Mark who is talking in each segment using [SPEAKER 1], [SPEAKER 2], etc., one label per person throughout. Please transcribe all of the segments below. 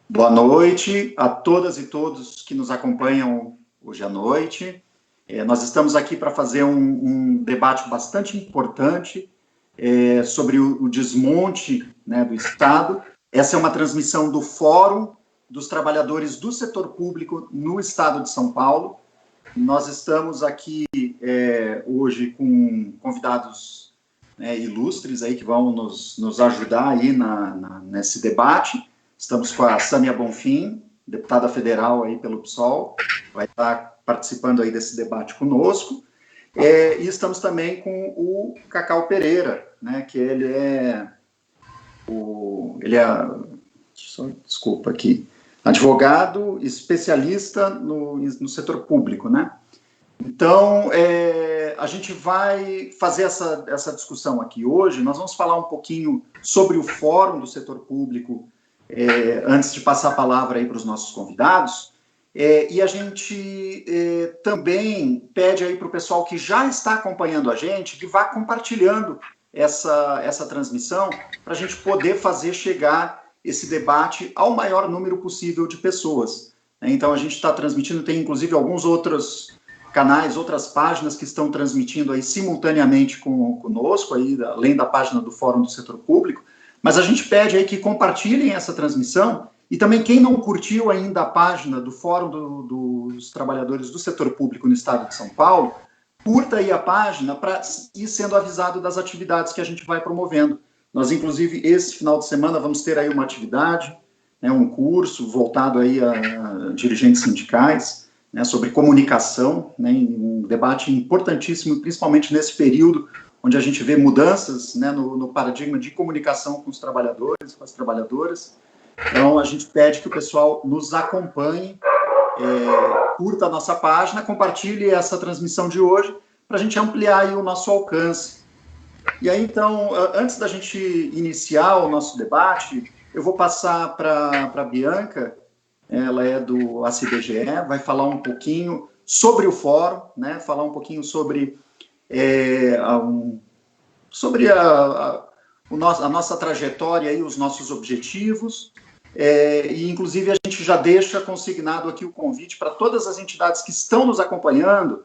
[SPEAKER 1] Boa noite a todas e todos que nos acompanham hoje à noite. Nós estamos aqui para fazer um debate bastante importante sobre o desmonte, né, do Estado. Essa é uma transmissão do Fórum dos Trabalhadores do Setor Público no Estado de São Paulo. Nós estamos aqui hoje com convidados ilustres aí que vão nos ajudar aí nesse debate. Estamos com a Sâmia Bonfim, deputada federal aí pelo PSOL, vai estar participando aí desse debate conosco. E estamos também com o Cacau Pereira, né, que ele é desculpa aqui, advogado especialista no setor público, né? Então, a gente vai fazer essa discussão aqui hoje. Nós vamos falar um pouquinho sobre o Fórum do Setor Público, antes de passar a palavra aí para os nossos convidados, e a gente também pede aí para o pessoal que já está acompanhando a gente, que vá compartilhando essa transmissão, para a gente poder fazer chegar esse debate ao maior número possível de pessoas. Então, a gente está transmitindo, tem inclusive alguns outros canais, outras páginas que estão transmitindo aí simultaneamente conosco, aí, além da página do Fórum do Setor Público. Mas a gente pede aí que compartilhem essa transmissão e também quem não curtiu ainda a página do Fórum dos Trabalhadores do Setor Público no Estado de São Paulo, curta aí a página para ir sendo avisado das atividades que a gente vai promovendo. Nós, inclusive, esse final de semana vamos ter aí uma atividade, né, um curso voltado aí a dirigentes sindicais, né, sobre comunicação, né, um debate importantíssimo, principalmente nesse período onde a gente vê mudanças, né, no paradigma de comunicação com os trabalhadores, com as trabalhadoras. Então, a gente pede que o pessoal nos acompanhe, curta a nossa página, compartilhe essa transmissão de hoje, para a gente ampliar aí o nosso alcance. E aí, então, antes da gente iniciar o nosso debate, eu vou passar para a Bianca, ela é do ACBGE, vai falar um pouquinho sobre o fórum, né, falar um pouquinho sobre a nossa trajetória e os nossos objetivos, e inclusive a gente já deixa consignado aqui o convite para todas as entidades que estão nos acompanhando,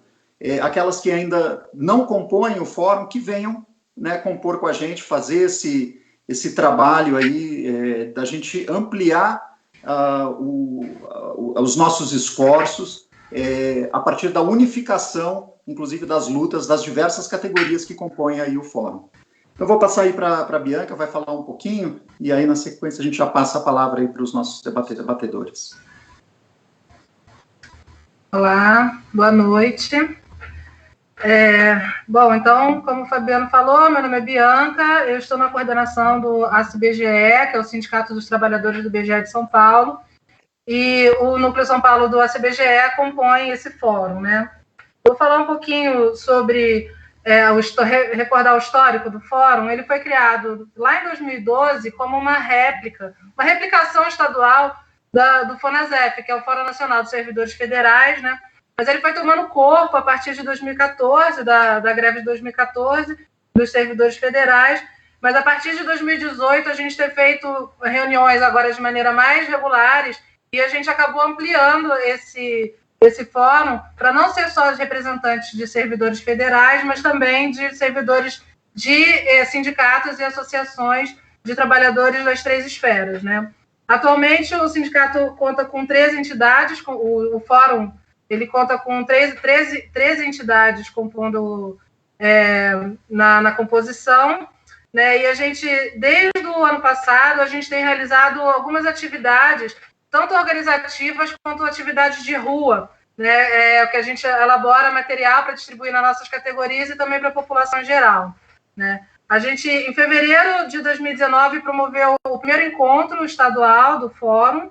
[SPEAKER 1] aquelas que ainda não compõem o fórum, que venham, né, compor com a gente, fazer esse trabalho aí, da gente ampliar os nossos esforços, a partir da unificação, inclusive das lutas das diversas categorias que compõem aí o fórum. Então, vou passar aí para a Bianca, vai falar um pouquinho, e aí, na sequência, a gente já passa a palavra aí para os nossos debatedores.
[SPEAKER 2] Olá, boa noite. Bom, então, como o Fabiano falou, meu nome é Bianca, eu estou na coordenação do ACBGE, que é o Sindicato dos Trabalhadores do BGE de São Paulo, e o Núcleo São Paulo do ACBGE compõe esse fórum, né? Vou falar um pouquinho sobre, recordar o histórico do fórum. Ele foi criado lá em 2012 como uma replicação estadual do FONASEF, que é o Fórum Nacional dos Servidores Federais, né? Mas ele foi tomando corpo a partir de 2014, da greve de 2014, dos servidores federais, mas a partir de 2018 a gente tem feito reuniões agora de maneira mais regulares e a gente acabou ampliando esse fórum para não ser só os representantes de servidores federais, mas também de servidores de sindicatos e associações de trabalhadores das 3 esferas, né? Atualmente, o sindicato conta com 13 entidades, o fórum ele conta com 13 entidades compondo na composição, né? E a gente, desde o ano passado, a gente tem realizado algumas atividades, tanto organizativas quanto atividades de rua, né? Que a gente elabora material para distribuir nas nossas categorias e também para a população em geral, né? A gente, em fevereiro de 2019, promoveu o primeiro encontro estadual do Fórum.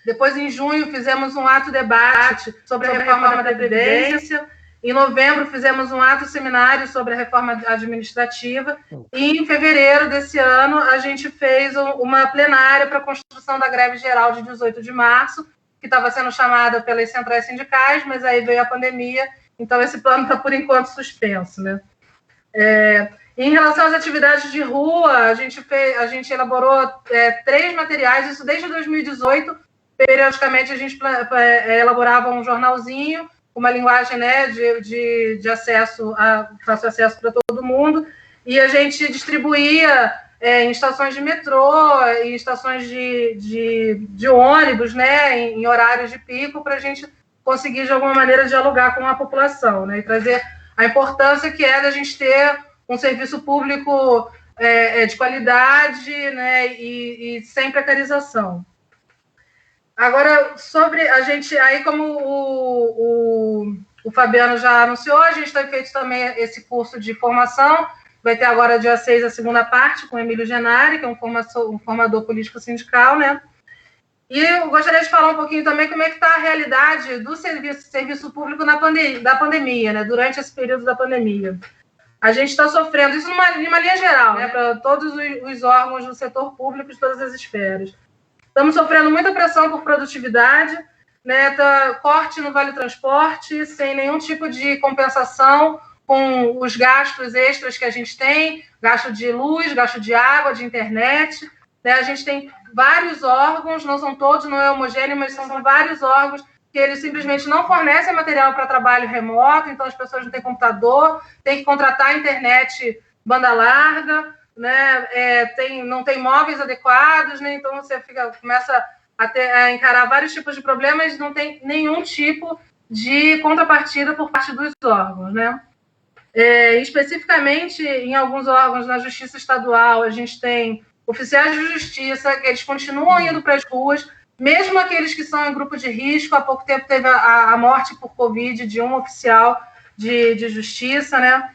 [SPEAKER 2] Depois, em junho, fizemos um ato-debate sobre a reforma da Previdência. Em novembro, fizemos um ato-seminário sobre a reforma administrativa. E, em fevereiro desse ano, a gente fez uma plenária para a construção da greve geral de 18 de março, que estava sendo chamada pelas centrais sindicais, mas aí veio a pandemia, então esse plano está, por enquanto, suspenso, né? Em relação às atividades de rua, a gente elaborou 3 materiais, isso desde 2018. Periodicamente, a gente elaborava um jornalzinho, uma linguagem, né, de acesso, fácil acesso para todo mundo, e a gente distribuía em estações de metrô, em estações de ônibus, né, em horários de pico, para a gente conseguir, de alguma maneira, dialogar com a população, né, e trazer a importância que é da gente ter um serviço público de qualidade, né, e sem precarização. Agora, sobre a gente, aí como o Fabiano já anunciou, a gente tem feito também esse curso de formação, vai ter agora dia 6 a segunda parte, com o Emílio Genari, que é um formador político sindical, né? E eu gostaria de falar um pouquinho também como é que está a realidade do serviço público da pandemia, né? Durante esse período da pandemia. A gente está sofrendo, isso numa linha geral, né? Para todos os órgãos do setor público de todas as esferas. Estamos sofrendo muita pressão por produtividade, né? Corte no Vale Transporte, sem nenhum tipo de compensação com os gastos extras que a gente tem, gasto de luz, gasto de água, de internet, né? A gente tem vários órgãos, não são todos, não é homogêneo, mas são vários órgãos que eles simplesmente não fornecem material para trabalho remoto, então as pessoas não têm computador, tem que contratar a internet banda larga, né? Não tem móveis adequados, né? Então você começa a encarar vários tipos de problemas, não tem nenhum tipo de contrapartida por parte dos órgãos, né? Especificamente, em alguns órgãos, na Justiça Estadual, a gente tem oficiais de justiça, que eles continuam indo para as ruas, mesmo aqueles que são em grupo de risco. Há pouco tempo teve a morte por Covid de um oficial de justiça, né?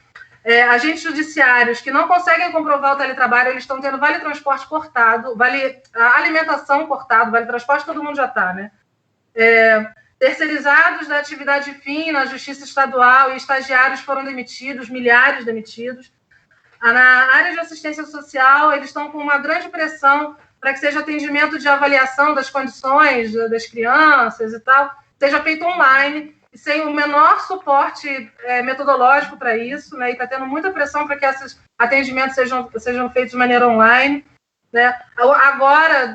[SPEAKER 2] Agentes judiciários que não conseguem comprovar o teletrabalho, eles estão tendo vale transporte cortado, vale a alimentação cortado, vale transporte todo mundo já está, né? Terceirizados da atividade fim na Justiça Estadual e estagiários foram demitidos, milhares demitidos. Na área de assistência social, eles estão com uma grande pressão para que seja atendimento de avaliação das condições das crianças e tal, seja feito online, e sem o menor suporte metodológico para isso, né? E está tendo muita pressão para que esses atendimentos sejam feitos de maneira online, né? Agora,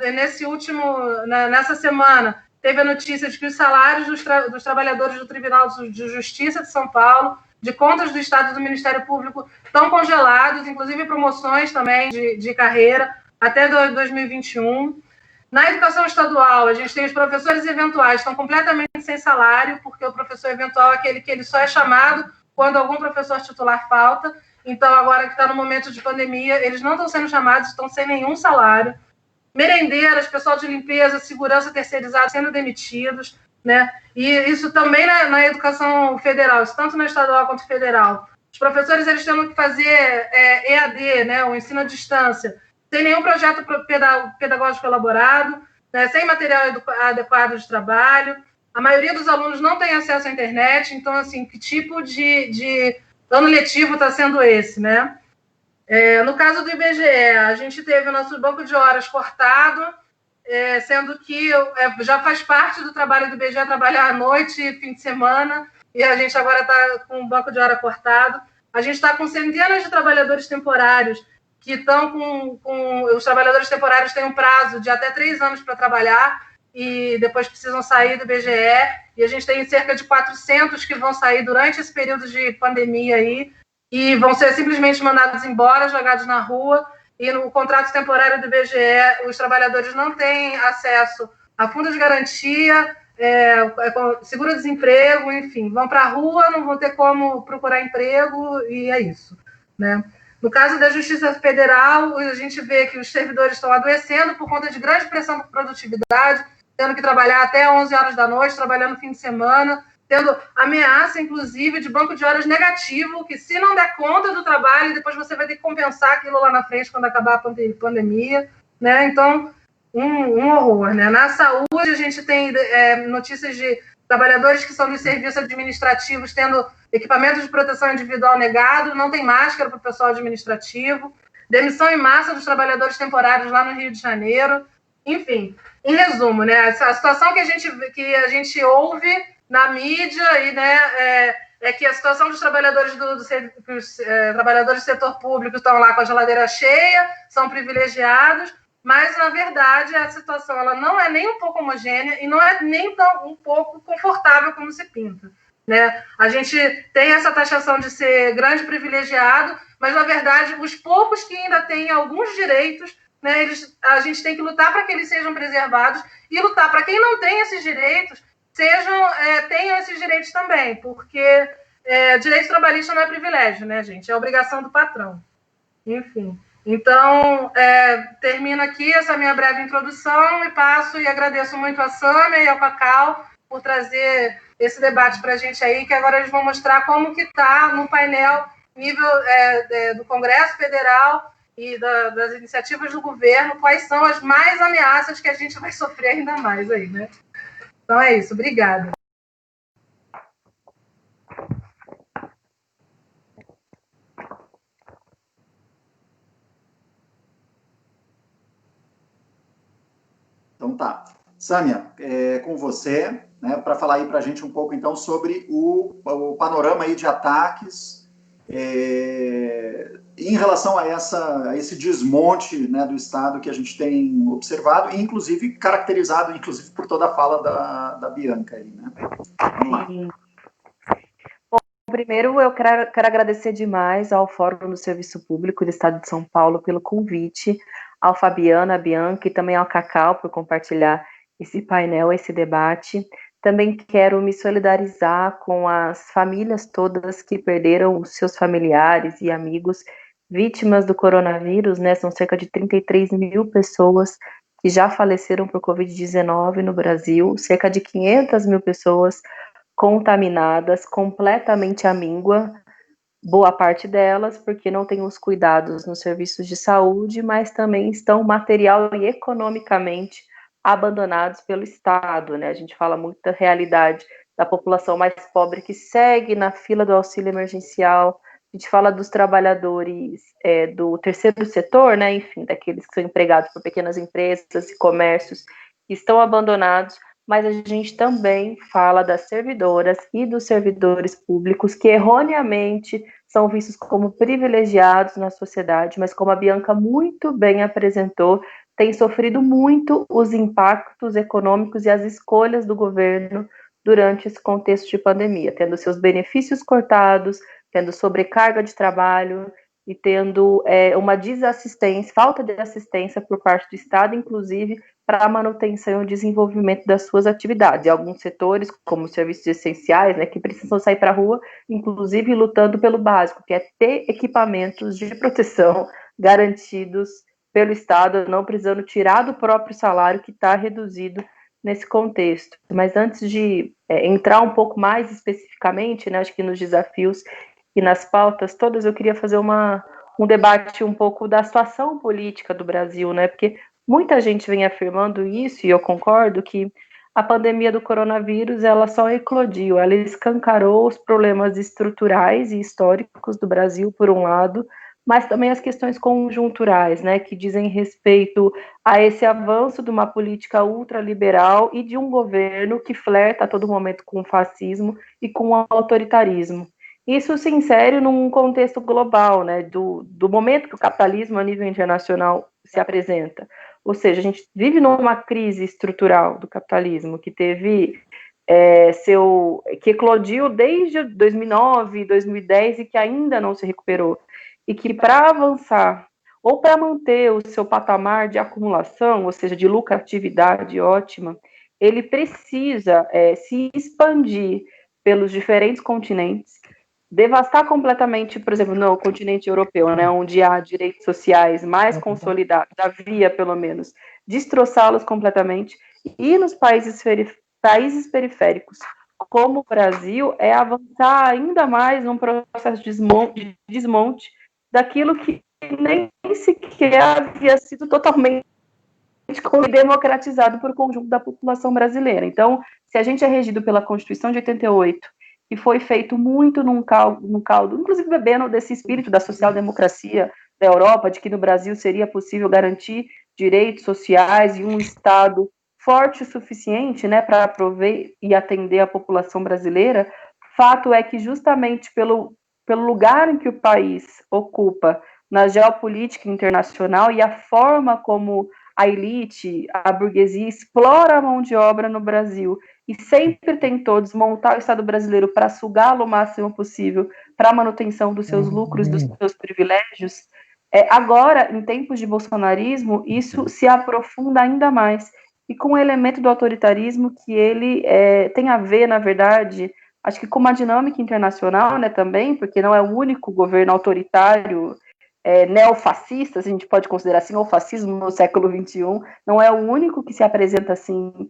[SPEAKER 2] nessa semana, teve a notícia de que os salários dos trabalhadores do Tribunal de Justiça de São Paulo, de contas do Estado e do Ministério Público, estão congelados, inclusive promoções também de carreira, até 2021. Na educação estadual, a gente tem os professores eventuais, estão completamente sem salário, porque o professor eventual é aquele que ele só é chamado quando algum professor titular falta. Então, agora que está no momento de pandemia, eles não estão sendo chamados, estão sem nenhum salário. Merendeiras, pessoal de limpeza, segurança terceirizada sendo demitidos, né? E isso também na educação federal, isso tanto na estadual quanto federal. Os professores, eles tendo que fazer EAD, né, o ensino à distância, sem nenhum projeto pedagógico elaborado, né, sem material adequado de trabalho. A maioria dos alunos não tem acesso à internet, então, assim, que tipo de ano letivo está sendo esse, né? No caso do IBGE, a gente teve o nosso banco de horas cortado, sendo que já faz parte do trabalho do IBGE trabalhar à noite e fim de semana, e a gente agora está com o banco de hora cortado. A gente está com centenas de trabalhadores temporários que estão os trabalhadores temporários têm um prazo de até 3 anos para trabalhar e depois precisam sair do BGE, e a gente tem cerca de 400 que vão sair durante esse período de pandemia aí, e vão ser simplesmente mandados embora, jogados na rua, e no contrato temporário do BGE, os trabalhadores não têm acesso a fundo de garantia, seguro-desemprego, enfim, vão para a rua, não vão ter como procurar emprego, e é isso, né? No caso da Justiça Federal, a gente vê que os servidores estão adoecendo por conta de grande pressão por produtividade, tendo que trabalhar até 11 horas da noite, trabalhando no fim de semana, tendo ameaça, inclusive, de banco de horas negativo, que se não der conta do trabalho, depois você vai ter que compensar aquilo lá na frente quando acabar a pandemia, né? Então, um horror, né? Na saúde, a gente tem notícias de trabalhadores que são dos serviços administrativos tendo equipamentos de proteção individual negado, não tem máscara para o pessoal administrativo, demissão em massa dos trabalhadores temporários lá no Rio de Janeiro, enfim, em resumo, né? A situação que a gente ouve na mídia e, né, é que a situação dos trabalhadores trabalhadores do setor público estão lá com a geladeira cheia, são privilegiados, mas, na verdade, a situação ela não é nem um pouco homogênea e não é nem tão um pouco confortável como se pinta, né? A gente tem essa taxação de ser grande privilegiado, mas, na verdade, os poucos que ainda têm alguns direitos, né, a gente tem que lutar para que eles sejam preservados e lutar para quem não tem esses direitos tenham esses direitos também, porque direito trabalhista não é privilégio, né, gente? É obrigação do patrão. Enfim. Então, termino aqui essa minha breve introdução e passo e agradeço muito a Sâmia e ao Cacau por trazer esse debate para a gente aí, que agora eles vão mostrar como que está no painel nível do Congresso Federal e das iniciativas do governo, quais são as mais ameaças que a gente vai sofrer ainda mais aí, né? Então é isso, obrigada.
[SPEAKER 1] Então tá. Sâmia, com você, né, para falar aí para a gente um pouco então sobre o panorama aí de ataques em relação a esse desmonte, né, do Estado que a gente tem observado e inclusive caracterizado inclusive por toda a fala da Bianca aí, né? Vamos lá.
[SPEAKER 3] Bom, primeiro eu quero agradecer demais ao Fórum do Serviço Público do Estado de São Paulo pelo convite, ao Fabiana, à Bianca e também ao Cacau por compartilhar esse painel, esse debate. Também quero me solidarizar com as famílias todas que perderam os seus familiares e amigos vítimas do coronavírus, né? São cerca de 33 mil pessoas que já faleceram por Covid-19 no Brasil, cerca de 500 mil pessoas contaminadas, completamente à míngua, boa parte delas porque não tem os cuidados nos serviços de saúde, mas também estão material e economicamente abandonados pelo Estado, né? A gente fala muito da realidade da população mais pobre que segue na fila do auxílio emergencial, a gente fala dos trabalhadores do terceiro setor, né? Enfim, daqueles que são empregados por pequenas empresas e comércios que estão abandonados, mas a gente também fala das servidoras e dos servidores públicos que erroneamente são vistos como privilegiados na sociedade, mas como a Bianca muito bem apresentou, tem sofrido muito os impactos econômicos e as escolhas do governo durante esse contexto de pandemia, tendo seus benefícios cortados, tendo sobrecarga de trabalho e tendo uma desassistência, falta de assistência por parte do Estado, inclusive para a manutenção e o desenvolvimento das suas atividades. E alguns setores, como os serviços essenciais, né, que precisam sair para a rua, inclusive lutando pelo básico, que é ter equipamentos de proteção garantidos pelo Estado, não precisando tirar do próprio salário que está reduzido nesse contexto. Mas antes de entrar um pouco mais especificamente, né, acho que nos desafios e nas pautas todas, eu queria fazer um debate um pouco da situação política do Brasil, né, porque muita gente vem afirmando isso, e eu concordo, que a pandemia do coronavírus, ela só eclodiu, ela escancarou os problemas estruturais e históricos do Brasil, por um lado, mas também as questões conjunturais, né, que dizem respeito a esse avanço de uma política ultraliberal e de um governo que flerta a todo momento com o fascismo e com o autoritarismo. Isso se insere num contexto global, né, do momento que o capitalismo a nível internacional se apresenta. Ou seja, a gente vive numa crise estrutural do capitalismo, que teve que eclodiu desde 2009, 2010 e que ainda não se recuperou. E que para avançar, ou para manter o seu patamar de acumulação, ou seja, de lucratividade ótima, ele precisa se expandir pelos diferentes continentes, devastar completamente, por exemplo, no continente europeu, né, onde há direitos sociais mais consolidados, havia pelo menos, destroçá-los completamente, e nos países periféricos, como o Brasil, é avançar ainda mais num processo de desmonte daquilo que nem sequer havia sido totalmente democratizado por conjunto da população brasileira. Então, se a gente é regido pela Constituição de 88, que foi feito muito num caldo, inclusive bebendo desse espírito da social-democracia da Europa, de que no Brasil seria possível garantir direitos sociais e um Estado forte o suficiente, né, para prover e atender a população brasileira, fato é que justamente pelo lugar em que o país ocupa na geopolítica internacional e a forma como a elite, a burguesia, explora a mão de obra no Brasil e sempre tentou desmontar o Estado brasileiro para sugá-lo o máximo possível para a manutenção dos seus lucros, dos seus privilégios, agora, em tempos de bolsonarismo, isso se aprofunda ainda mais. E com o elemento do autoritarismo que ele tem a ver, na verdade, acho que com uma dinâmica internacional, né, também, porque não é o único governo autoritário neofascista, se a gente pode considerar assim, ou fascismo no século XXI, não é o único que se apresenta assim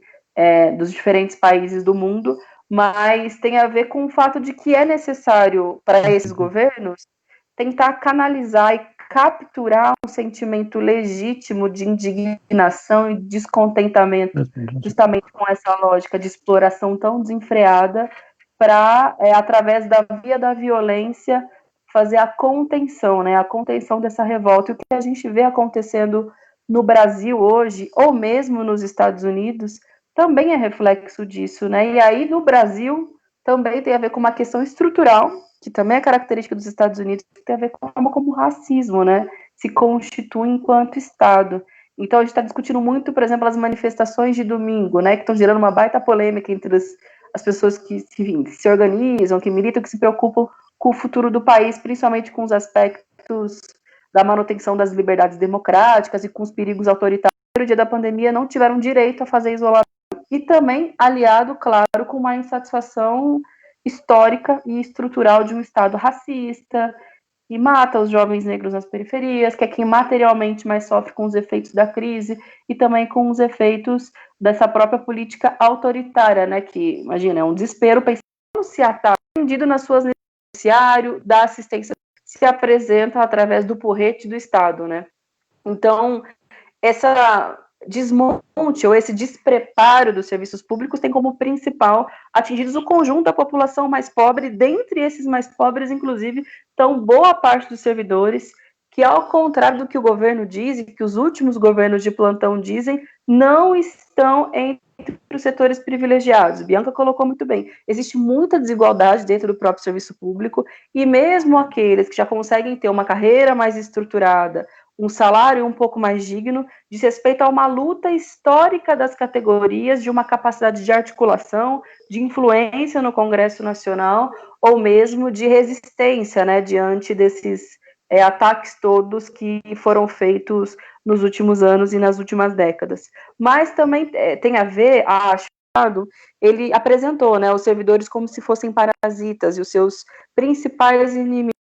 [SPEAKER 3] dos diferentes países do mundo, mas tem a ver com o fato de que é necessário para esses governos tentar canalizar e capturar um sentimento legítimo de indignação e descontentamento, justamente com essa lógica de exploração tão desenfreada, para, através da via da violência, fazer a contenção, né, a contenção dessa revolta. E o que a gente vê acontecendo no Brasil hoje, ou mesmo nos Estados Unidos, também é reflexo disso, né? E aí no Brasil também tem a ver com uma questão estrutural, que também é característica dos Estados Unidos, que tem a ver com a forma como o racismo, né, se constitui enquanto Estado. Então a gente está discutindo muito, por exemplo, as manifestações de domingo, né, que estão gerando uma baita polêmica entre as pessoas que se organizam, que militam, que se preocupam com o futuro do país, principalmente com os aspectos da manutenção das liberdades democráticas e com os perigos autoritários. No dia da pandemia não tiveram direito a fazer isolamento. E também aliado, claro, com uma insatisfação histórica e estrutural de um Estado racista, que mata os jovens negros nas periferias, que é quem materialmente mais sofre com os efeitos da crise e também com os efeitos dessa própria política autoritária, né, que, imagina, é um desespero pensando se ataca, atendido nas suas necessidades, da assistência, se apresenta através do porrete do Estado, né. Então, essa desmonte ou esse despreparo dos serviços públicos tem como principal atingidos o conjunto da população mais pobre, dentre esses mais pobres, inclusive, estão boa parte dos servidores que, ao contrário do que o governo diz e que os últimos governos de plantão dizem, não estão entre os setores privilegiados. Bianca colocou muito bem. Existe muita desigualdade dentro do próprio serviço público e mesmo aqueles que já conseguem ter uma carreira mais estruturada, um salário um pouco mais digno, diz respeito a uma luta histórica das categorias, de uma capacidade de articulação, de influência no Congresso Nacional, ou mesmo de resistência, né, diante desses ataques todos que foram feitos nos últimos anos e nas últimas décadas. Mas também tem a ver, acho, ele apresentou, né, os servidores como se fossem parasitas e os seus principais inimigos.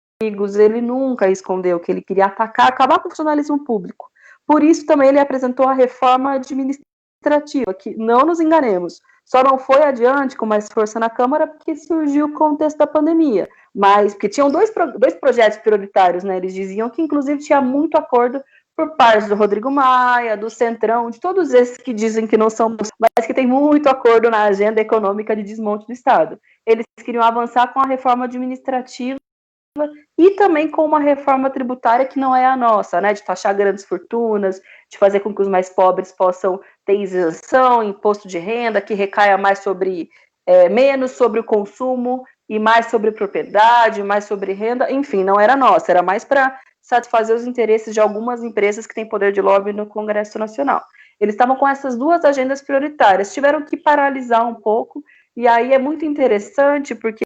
[SPEAKER 3] Ele nunca escondeu que ele queria acabar com o funcionalismo público. Por isso também ele apresentou a reforma administrativa, que não nos enganemos, só não foi adiante com mais força na Câmara porque surgiu o contexto da pandemia, mas porque tinham dois projetos prioritários, né? Eles diziam que inclusive tinha muito acordo por parte do Rodrigo Maia, do Centrão, de todos esses que dizem que não são, mas que tem muito acordo na agenda econômica de desmonte do Estado. Eles queriam avançar com a reforma administrativa e também com uma reforma tributária que não é a nossa, né, de taxar grandes fortunas, de fazer com que os mais pobres possam ter isenção, imposto de renda, que recaia mais menos sobre o consumo, e mais sobre propriedade, mais sobre renda, enfim, não era nossa, era mais para satisfazer os interesses de algumas empresas que têm poder de lobby no Congresso Nacional. Eles estavam com essas duas agendas prioritárias, tiveram que paralisar um pouco, e aí é muito interessante, porque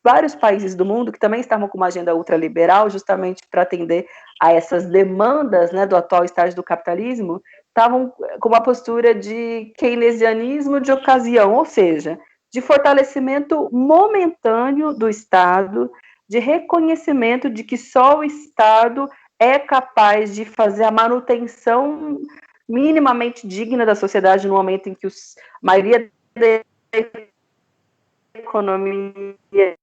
[SPEAKER 3] vários países do mundo que também estavam com uma agenda ultraliberal, justamente para atender a essas demandas, né, do atual estágio do capitalismo, estavam com uma postura de keynesianismo de ocasião, ou seja, de fortalecimento momentâneo do Estado, de reconhecimento de que só o Estado é capaz de fazer a manutenção minimamente digna da sociedade no momento em que a maioria da economia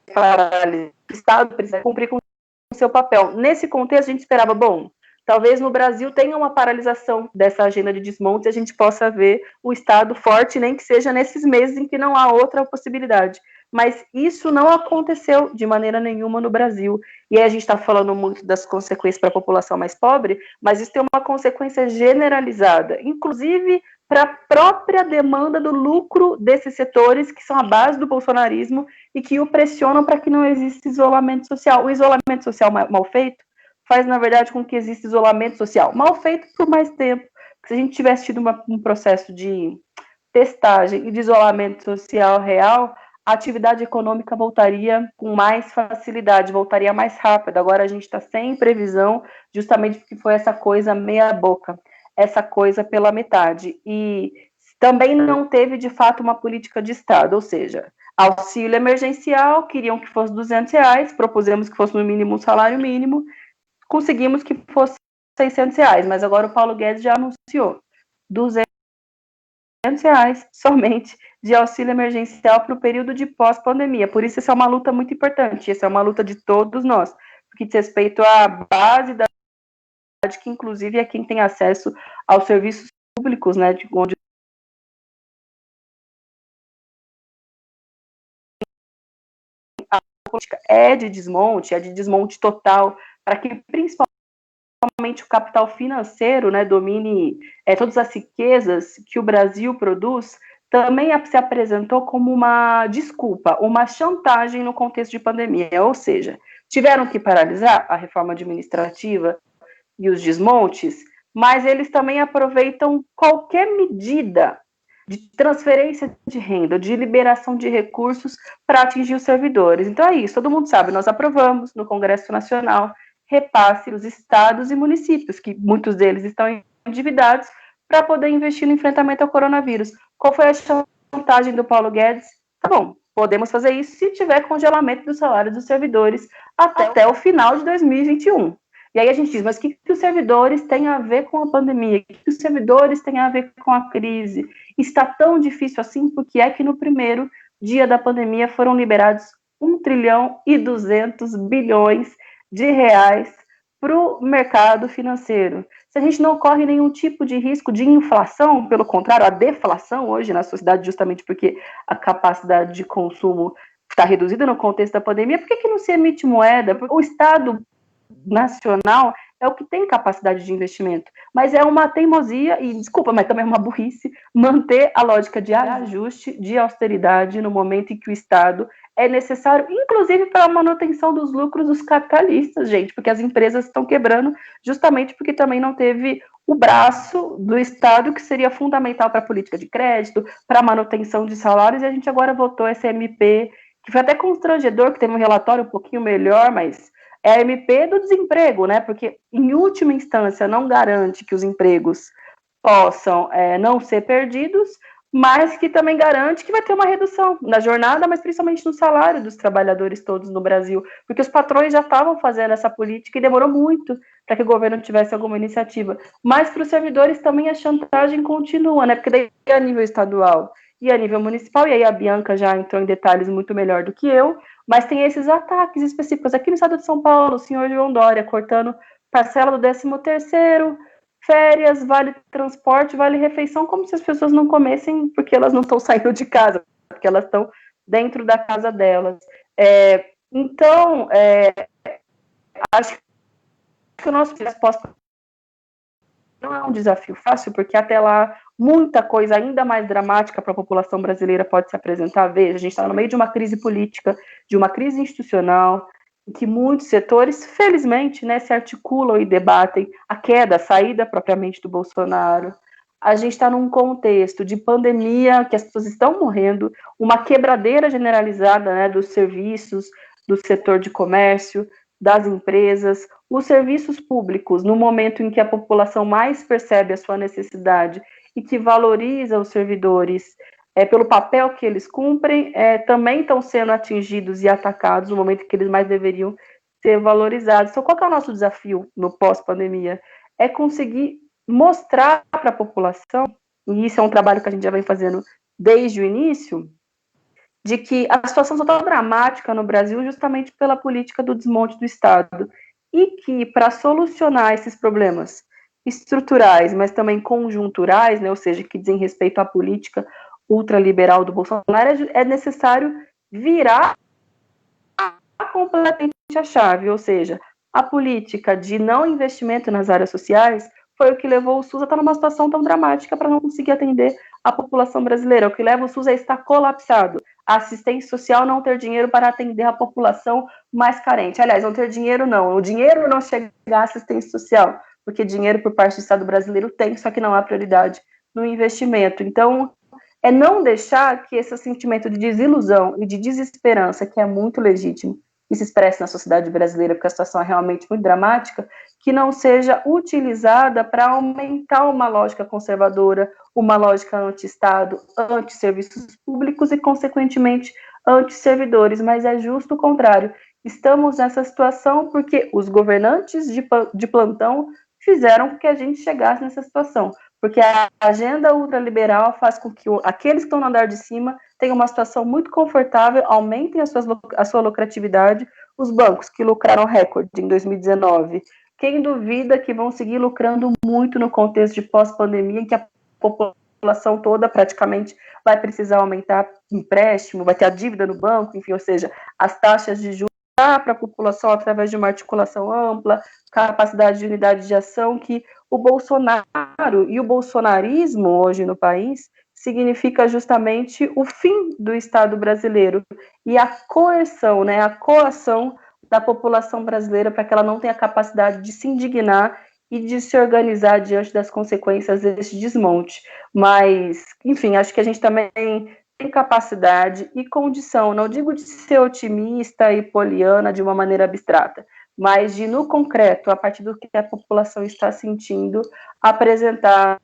[SPEAKER 3] o Estado precisa cumprir com o seu papel. Nesse contexto, a gente esperava, bom, talvez no Brasil tenha uma paralisação dessa agenda de desmonte e a gente possa ver o Estado forte, nem que seja nesses meses em que não há outra possibilidade. Mas isso não aconteceu de maneira nenhuma no Brasil. E aí a gente está falando muito das consequências para a população mais pobre, mas isso tem uma consequência generalizada, inclusive para a própria demanda do lucro desses setores que são a base do bolsonarismo e que o pressionam para que não exista isolamento social. O isolamento social mal feito faz, na verdade, com que exista isolamento social mal feito por mais tempo. Se a gente tivesse tido um processo de testagem e de isolamento social real, a atividade econômica voltaria com mais facilidade, voltaria mais rápido. Agora a gente está sem previsão, justamente porque foi essa coisa meia boca, essa coisa pela metade. E também não teve, de fato, uma política de Estado, ou seja, auxílio emergencial, queriam que fosse R$200, propusemos que fosse no mínimo um salário mínimo, conseguimos que fosse R$600, mas agora o Paulo Guedes já anunciou R$200 somente de auxílio emergencial para o período de pós-pandemia. Por isso, essa é uma luta muito importante, essa é uma luta de todos nós, porque diz respeito à base da sociedade, que inclusive é quem tem acesso aos serviços públicos, né, de onde a política é de desmonte total, para que principalmente o capital financeiro, né, domine todas as riquezas que o Brasil produz, também se apresentou como uma desculpa, uma chantagem no contexto de pandemia, ou seja, tiveram que paralisar a reforma administrativa e os desmontes, mas eles também aproveitam qualquer medida de transferência de renda, de liberação de recursos para atingir os servidores. Então é isso, todo mundo sabe, nós aprovamos no Congresso Nacional repasse os estados e municípios, que muitos deles estão endividados, para poder investir no enfrentamento ao coronavírus. Qual foi a chantagem do Paulo Guedes? Tá bom, podemos fazer isso se tiver congelamento dos salários dos servidores até o final de 2021. E aí a gente diz, mas o que os servidores têm a ver com a pandemia? O que os servidores têm a ver com a crise? Está tão difícil assim, porque é que no primeiro dia da pandemia foram liberados 1,2 trilhão de reais para o mercado financeiro. Se a gente não corre nenhum tipo de risco de inflação, pelo contrário, a deflação hoje na sociedade, justamente porque a capacidade de consumo está reduzida no contexto da pandemia, por que não se emite moeda? Porque o Estado nacional é o que tem capacidade de investimento, mas é uma teimosia, e desculpa, mas também é uma burrice, manter a lógica de ajuste, de austeridade no momento em que o Estado é necessário, inclusive para a manutenção dos lucros dos capitalistas, gente, porque as empresas estão quebrando justamente porque também não teve o braço do Estado que seria fundamental para a política de crédito, para a manutenção de salários, e a gente agora votou essa MP, que foi até constrangedor, que teve um relatório um pouquinho melhor, mas é a MP do desemprego, né? Porque, em última instância, não garante que os empregos possam não ser perdidos, mas que também garante que vai ter uma redução na jornada, mas principalmente no salário dos trabalhadores todos no Brasil, porque os patrões já estavam fazendo essa política e demorou muito para que o governo tivesse alguma iniciativa. Mas para os servidores também a chantagem continua, né? Porque daí a nível estadual e a nível municipal, e aí a Bianca já entrou em detalhes muito melhor do que eu, mas tem esses ataques específicos. Aqui no estado de São Paulo, o senhor João Dória cortando parcela do 13º, férias, vale transporte, vale refeição, como se as pessoas não comessem porque elas não estão saindo de casa, porque elas estão dentro da casa delas. Então, acho que o nosso resposta não é um desafio fácil, porque até lá muita coisa ainda mais dramática para a população brasileira pode se apresentar. Veja, a gente está no meio de uma crise política, de uma crise institucional, em que muitos setores, felizmente, né, se articulam e debatem a queda, a saída propriamente do Bolsonaro. A gente está num contexto de pandemia, que as pessoas estão morrendo, uma quebradeira generalizada, né, dos serviços, do setor de comércio, das empresas, os serviços públicos, no momento em que a população mais percebe a sua necessidade e que valoriza os servidores pelo papel que eles cumprem, também estão sendo atingidos e atacados no momento em que eles mais deveriam ser valorizados. Então, qual que é o nosso desafio no pós-pandemia? É conseguir mostrar para a população, e isso é um trabalho que a gente já vem fazendo desde o início, de que a situação está tão dramática no Brasil justamente pela política do desmonte do Estado, e que para solucionar esses problemas estruturais, mas também conjunturais, né, ou seja, que dizem respeito à política ultraliberal do Bolsonaro, é necessário virar completamente a chave, ou seja, a política de não investimento nas áreas sociais foi o que levou o SUS a estar numa situação tão dramática para não conseguir atender a população brasileira, o que leva o SUS a estar colapsado, a assistência social não ter dinheiro para atender a população mais carente. Aliás, não ter dinheiro não, o dinheiro não chega à assistência social, porque dinheiro por parte do Estado brasileiro tem, só que não há prioridade no investimento. Então, é não deixar que esse sentimento de desilusão e de desesperança, que é muito legítimo, e se expressa na sociedade brasileira, porque a situação é realmente muito dramática, que não seja utilizada para aumentar uma lógica conservadora, uma lógica anti-Estado, anti-serviços públicos e, consequentemente, anti-servidores, mas é justo o contrário. Estamos nessa situação porque os governantes de plantão fizeram com que a gente chegasse nessa situação, porque a agenda ultraliberal faz com que aqueles que estão no andar de cima tenham uma situação muito confortável, aumentem a sua lucratividade, os bancos que lucraram recorde em 2019, quem duvida que vão seguir lucrando muito no contexto de pós-pandemia, em que a população toda praticamente vai precisar aumentar empréstimo, vai ter a dívida no banco, enfim, ou seja, as taxas de juros para a população através de uma articulação ampla, capacidade de unidade de ação, que o Bolsonaro e o bolsonarismo hoje no país significa justamente o fim do Estado brasileiro e a coerção, né, a coação da população brasileira para que ela não tenha capacidade de se indignar e de se organizar diante das consequências desse desmonte. Mas, enfim, acho que a gente também tem capacidade e condição, não digo de ser otimista e poliana de uma maneira abstrata, mas de, no concreto, a partir do que a população está sentindo, apresentar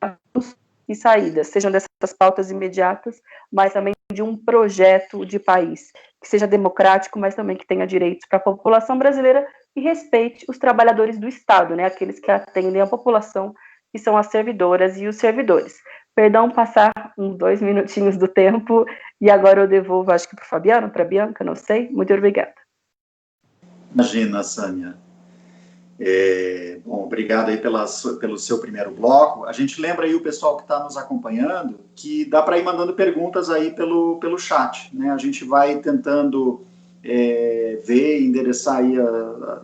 [SPEAKER 3] e saídas, sejam dessas pautas imediatas, mas também de um projeto de país que seja democrático, mas também que tenha direitos para a população brasileira e respeite os trabalhadores do Estado, né, aqueles que atendem a população, que são as servidoras e os servidores. Perdão passar uns 2 minutinhos do tempo, e agora eu devolvo, acho que para o Fabiano, para a Bianca, não sei. Muito obrigada.
[SPEAKER 1] Imagina, Sâmia. Bom, obrigado aí pelo seu primeiro bloco. A gente lembra aí o pessoal que está nos acompanhando que dá para ir mandando perguntas aí pelo chat, né? A gente vai tentando ver e endereçar aí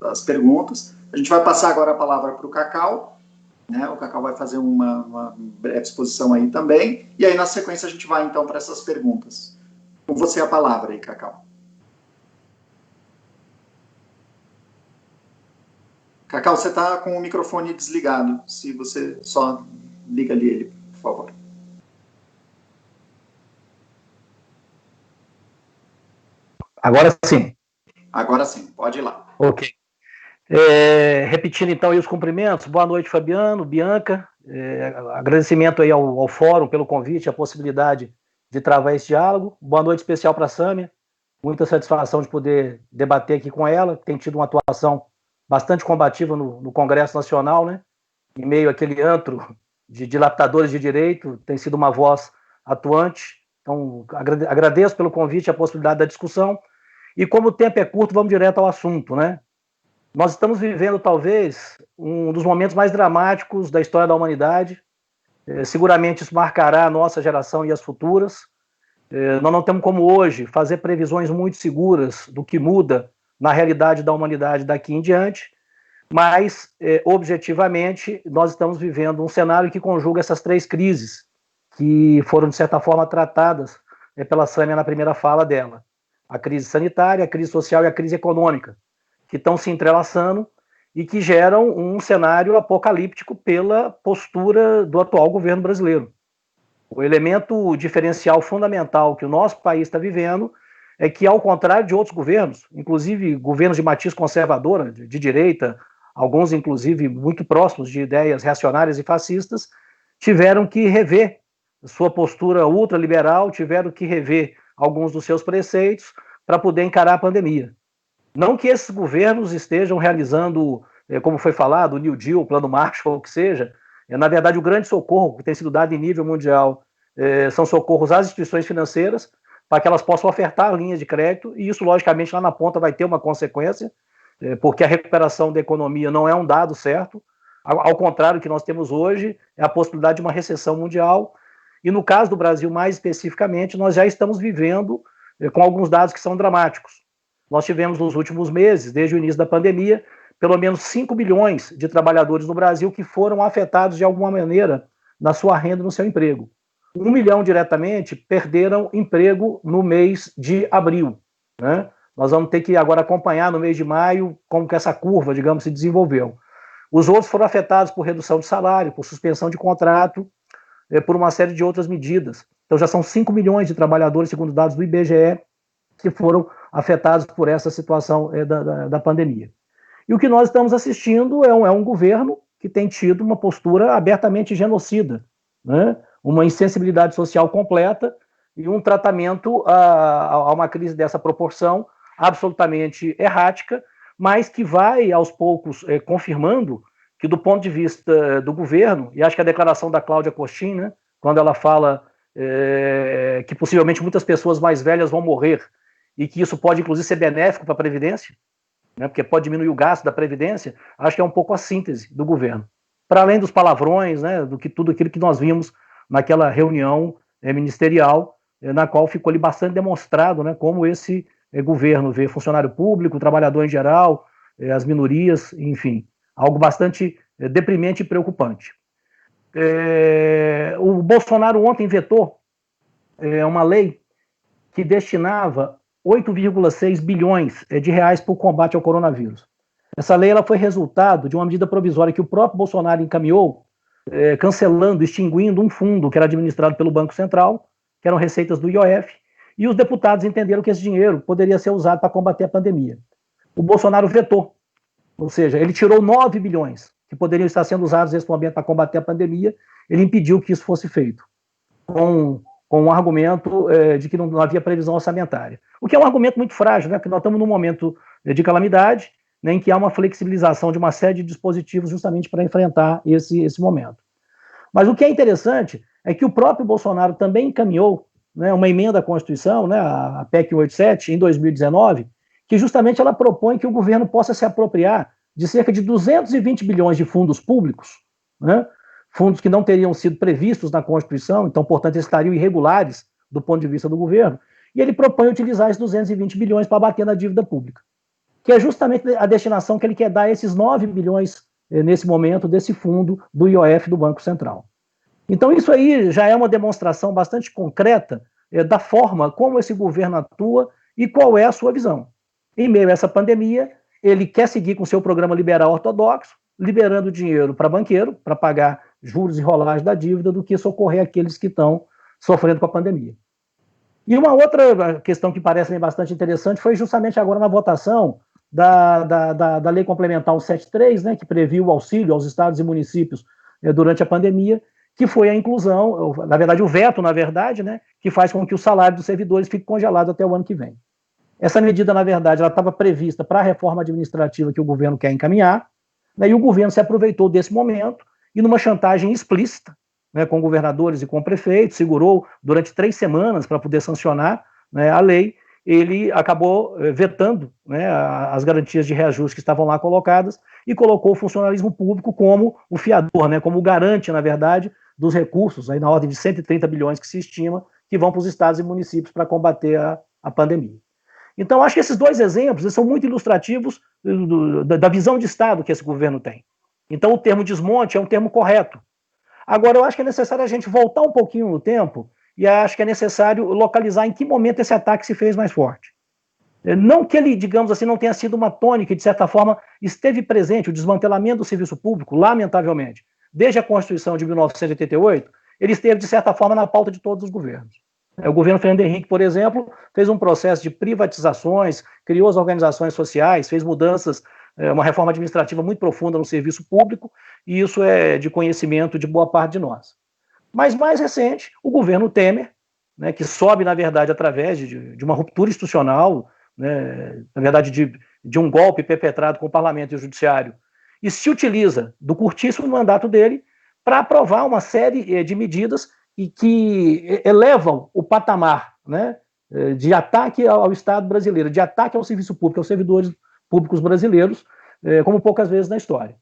[SPEAKER 1] as perguntas. A gente vai passar agora a palavra para o Cacau, né? O Cacau vai fazer uma breve exposição aí também, e aí na sequência a gente vai então para essas perguntas. Com você a palavra aí, Cacau. Cacau, você está com o microfone desligado. Se você só liga ali ele, por favor.
[SPEAKER 4] Agora sim.
[SPEAKER 1] Agora sim, pode ir lá.
[SPEAKER 4] Ok. Repetindo então aí os cumprimentos. Boa noite, Fabiano, Bianca. Agradecimento aí ao Fórum pelo convite, a possibilidade de travar esse diálogo. Boa noite especial para a Sâmia. Muita satisfação de poder debater aqui com ela, que tem tido uma atuação bastante combativa no Congresso Nacional, né? Em meio àquele antro de dilatadores de direito, tem sido uma voz atuante. Então, agradeço pelo convite e a possibilidade da discussão. E como o tempo é curto, vamos direto ao assunto, né? Nós estamos vivendo, talvez, um dos momentos mais dramáticos da história da humanidade. Seguramente isso marcará a nossa geração e as futuras. Nós não temos como hoje fazer previsões muito seguras do que muda na realidade da humanidade daqui em diante, mas, objetivamente, nós estamos vivendo um cenário que conjuga essas três crises, que foram, de certa forma, tratadas pela Sâmia na primeira fala dela. A crise sanitária, a crise social e a crise econômica, que estão se entrelaçando e que geram um cenário apocalíptico pela postura do atual governo brasileiro. O elemento diferencial fundamental que o nosso país está vivendo é que, ao contrário de outros governos, inclusive governos de matiz conservadora, de direita, alguns, inclusive, muito próximos de ideias reacionárias e fascistas, tiveram que rever sua postura ultraliberal, tiveram que rever alguns dos seus preceitos para poder encarar a pandemia. Não que esses governos estejam realizando, como foi falado, o New Deal, o Plano Marshall, ou o que seja. Na verdade, o grande socorro que tem sido dado em nível mundial são socorros às instituições financeiras, para que elas possam ofertar linhas de crédito, e isso, logicamente, lá na ponta vai ter uma consequência, porque a recuperação da economia não é um dado certo. Ao contrário, o que nós temos hoje é a possibilidade de uma recessão mundial, e no caso do Brasil, mais especificamente, nós já estamos vivendo com alguns dados que são dramáticos. Nós tivemos nos últimos meses, desde o início da pandemia, pelo menos 5 milhões de trabalhadores no Brasil que foram afetados de alguma maneira na sua renda, no seu emprego. 1 milhão diretamente perderam emprego no mês de abril, né? Nós vamos ter que agora acompanhar no mês de maio como que essa curva, digamos, se desenvolveu. Os outros foram afetados por redução de salário, por suspensão de contrato, por uma série de outras medidas. Então já são 5 milhões de trabalhadores, segundo dados do IBGE, que foram afetados por essa situação da pandemia. E o que nós estamos assistindo é um governo que tem tido uma postura abertamente genocida, né? Uma insensibilidade social completa e um tratamento a uma crise dessa proporção absolutamente errática, mas que vai, aos poucos, confirmando que, do ponto de vista do governo, e acho que a declaração da Cláudia Costin, né, quando ela fala que possivelmente muitas pessoas mais velhas vão morrer e que isso pode, inclusive, ser benéfico para a Previdência, né, porque pode diminuir o gasto da Previdência, acho que é um pouco a síntese do governo. Para além dos palavrões, né, do que tudo aquilo que nós vimos naquela reunião ministerial, na qual ficou ali bastante demonstrado, né, como esse governo vê funcionário público, trabalhador em geral, as minorias, enfim, algo bastante deprimente e preocupante. O Bolsonaro ontem vetou uma lei que destinava 8,6 bilhões de reais para o combate ao coronavírus. Essa lei ela foi resultado de uma medida provisória que o próprio Bolsonaro encaminhou, cancelando, extinguindo um fundo que era administrado pelo Banco Central, que eram receitas do IOF, e os deputados entenderam que esse dinheiro poderia ser usado para combater a pandemia. O Bolsonaro vetou, ou seja, ele tirou 9 bilhões que poderiam estar sendo usados nesse momento para combater a pandemia, ele impediu que isso fosse feito, com um argumento de que não havia previsão orçamentária. O que é um argumento muito frágil, né? Porque nós estamos num momento de calamidade, né, em que há uma flexibilização de uma série de dispositivos justamente para enfrentar esse momento. Mas o que é interessante é que o próprio Bolsonaro também encaminhou, né, uma emenda à Constituição, né, a PEC 187, em 2019, que justamente ela propõe que o governo possa se apropriar de cerca de 220 bilhões de fundos públicos, né, fundos que não teriam sido previstos na Constituição, então, portanto, estariam irregulares do ponto de vista do governo, e ele propõe utilizar esses 220 bilhões para bater na dívida pública, que é justamente a destinação que ele quer dar a esses 9 bilhões, nesse momento, desse fundo do IOF do Banco Central. Então, isso aí já é uma demonstração bastante concreta da forma como esse governo atua e qual é a sua visão. Em meio a essa pandemia, ele quer seguir com o seu programa liberal ortodoxo, liberando dinheiro para banqueiro, para pagar juros e rolagens da dívida, do que socorrer aqueles que estão sofrendo com a pandemia. E uma outra questão que parece bastante interessante foi justamente agora na votação da Lei Complementar 173, né, que previu o auxílio aos estados e municípios durante a pandemia, que foi a inclusão, na verdade o veto, né, que faz com que o salário dos servidores fique congelado até o ano que vem. Essa medida, na verdade, ela estava prevista para a reforma administrativa que o governo quer encaminhar, né, e o governo se aproveitou desse momento e, numa chantagem explícita, né, com governadores e com prefeitos, segurou durante 3 semanas para poder sancionar, né, a lei, ele acabou vetando, né, as garantias de reajuste que estavam lá colocadas e colocou o funcionalismo público como o fiador, né, como o garante, na verdade, dos recursos, aí na ordem de 130 bilhões que se estima, que vão para os estados e municípios para combater a pandemia. Então, acho que esses dois exemplos são muito ilustrativos da visão de Estado que esse governo tem. Então, o termo desmonte é um termo correto. Agora, eu acho que é necessário a gente voltar um pouquinho no tempo e acho que é necessário localizar em que momento esse ataque se fez mais forte. Não que ele, digamos assim, não tenha sido uma tônica, de certa forma, esteve presente, o desmantelamento do serviço público, lamentavelmente, desde a Constituição de 1988, ele esteve, de certa forma, na pauta de todos os governos. O governo Fernando Henrique, por exemplo, fez um processo de privatizações, criou as organizações sociais, fez mudanças, uma reforma administrativa muito profunda no serviço público, e isso é de conhecimento de boa parte de nós. Mas mais recente, o governo Temer, né, que sobe, na verdade, através de uma ruptura institucional, né, na verdade, de um golpe perpetrado com o parlamento e o judiciário, e se utiliza do curtíssimo mandato dele para aprovar uma série de medidas que elevam o patamar, né, de ataque ao Estado brasileiro, de ataque ao serviço público, aos servidores públicos brasileiros, como poucas vezes na história.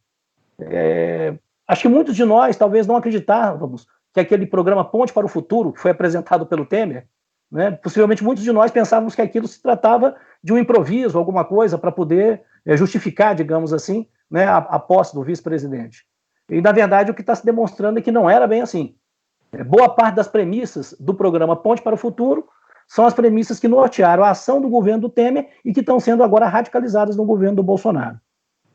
[SPEAKER 4] Acho que muitos de nós talvez não acreditávamos que aquele programa Ponte para o Futuro, que foi apresentado pelo Temer, né, possivelmente muitos de nós pensávamos que aquilo se tratava de um improviso, alguma coisa para poder justificar, digamos assim, né, a posse do vice-presidente. E, na verdade, o que está se demonstrando é que não era bem assim. Boa parte das premissas do programa Ponte para o Futuro são as premissas que nortearam a ação do governo do Temer e que estão sendo agora radicalizadas no governo do Bolsonaro.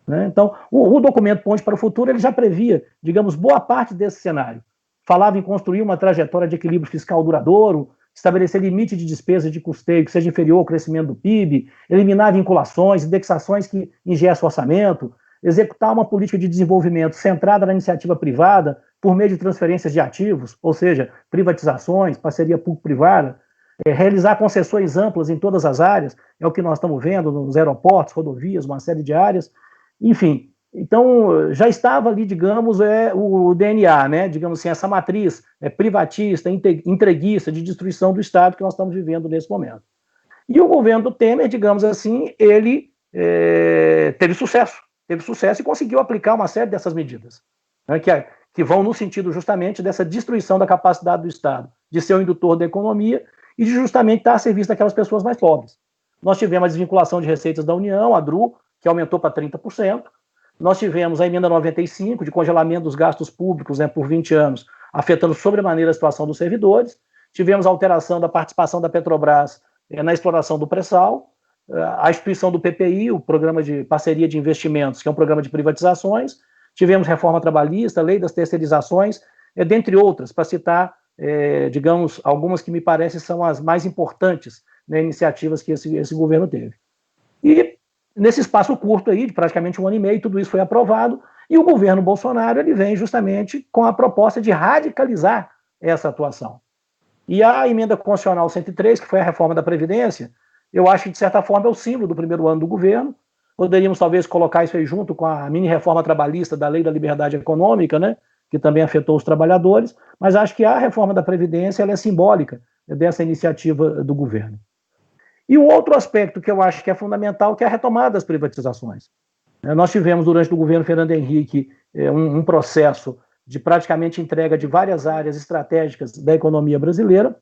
[SPEAKER 4] Né? Então, o documento Ponte para o Futuro ele já previa, digamos, boa parte desse cenário. Falava em construir uma trajetória de equilíbrio fiscal duradouro, estabelecer limite de despesa de custeio que seja inferior ao crescimento do PIB, eliminar vinculações, indexações que ingessam o orçamento, executar uma política de desenvolvimento centrada na iniciativa privada por meio de transferências de ativos, ou seja, privatizações, parceria público-privada, realizar concessões amplas em todas as áreas, é o que nós estamos vendo nos aeroportos, rodovias, uma série de áreas, enfim. Então, já estava ali, digamos, o DNA, né? Digamos assim, essa matriz privatista, entreguista, de destruição do Estado que nós estamos vivendo nesse momento. E o governo do Temer, digamos assim, ele teve sucesso e conseguiu aplicar uma série dessas medidas, né, que vão no sentido justamente dessa destruição da capacidade do Estado de ser o indutor da economia e de justamente estar a serviço daquelas pessoas mais pobres. Nós tivemos a desvinculação de receitas da União, a DRU, que aumentou para 30%. Nós tivemos a emenda 95, de congelamento dos gastos públicos, né, por 20 anos, afetando sobremaneira a situação dos servidores. Tivemos a alteração da participação da Petrobras na exploração do pré-sal, a instituição do PPI, o Programa de Parceria de Investimentos, que é um programa de privatizações. Tivemos reforma trabalhista, lei das terceirizações, dentre outras, para citar, digamos, algumas que me parecem são as mais importantes, né, iniciativas que esse governo teve. E nesse espaço curto aí, de praticamente 1 ano e meio, tudo isso foi aprovado, e o governo Bolsonaro ele vem justamente com a proposta de radicalizar essa atuação. E a emenda constitucional 103, que foi a reforma da Previdência, eu acho que, de certa forma, é o símbolo do primeiro ano do governo. Poderíamos, talvez, colocar isso aí junto com a mini-reforma trabalhista da Lei da Liberdade Econômica, né, que também afetou os trabalhadores, mas acho que a reforma da Previdência ela é simbólica dessa iniciativa do governo. E o outro aspecto que eu acho que é fundamental, que é a retomada das privatizações. Nós tivemos, durante o governo Fernando Henrique, um processo de praticamente entrega de várias áreas estratégicas da economia brasileira.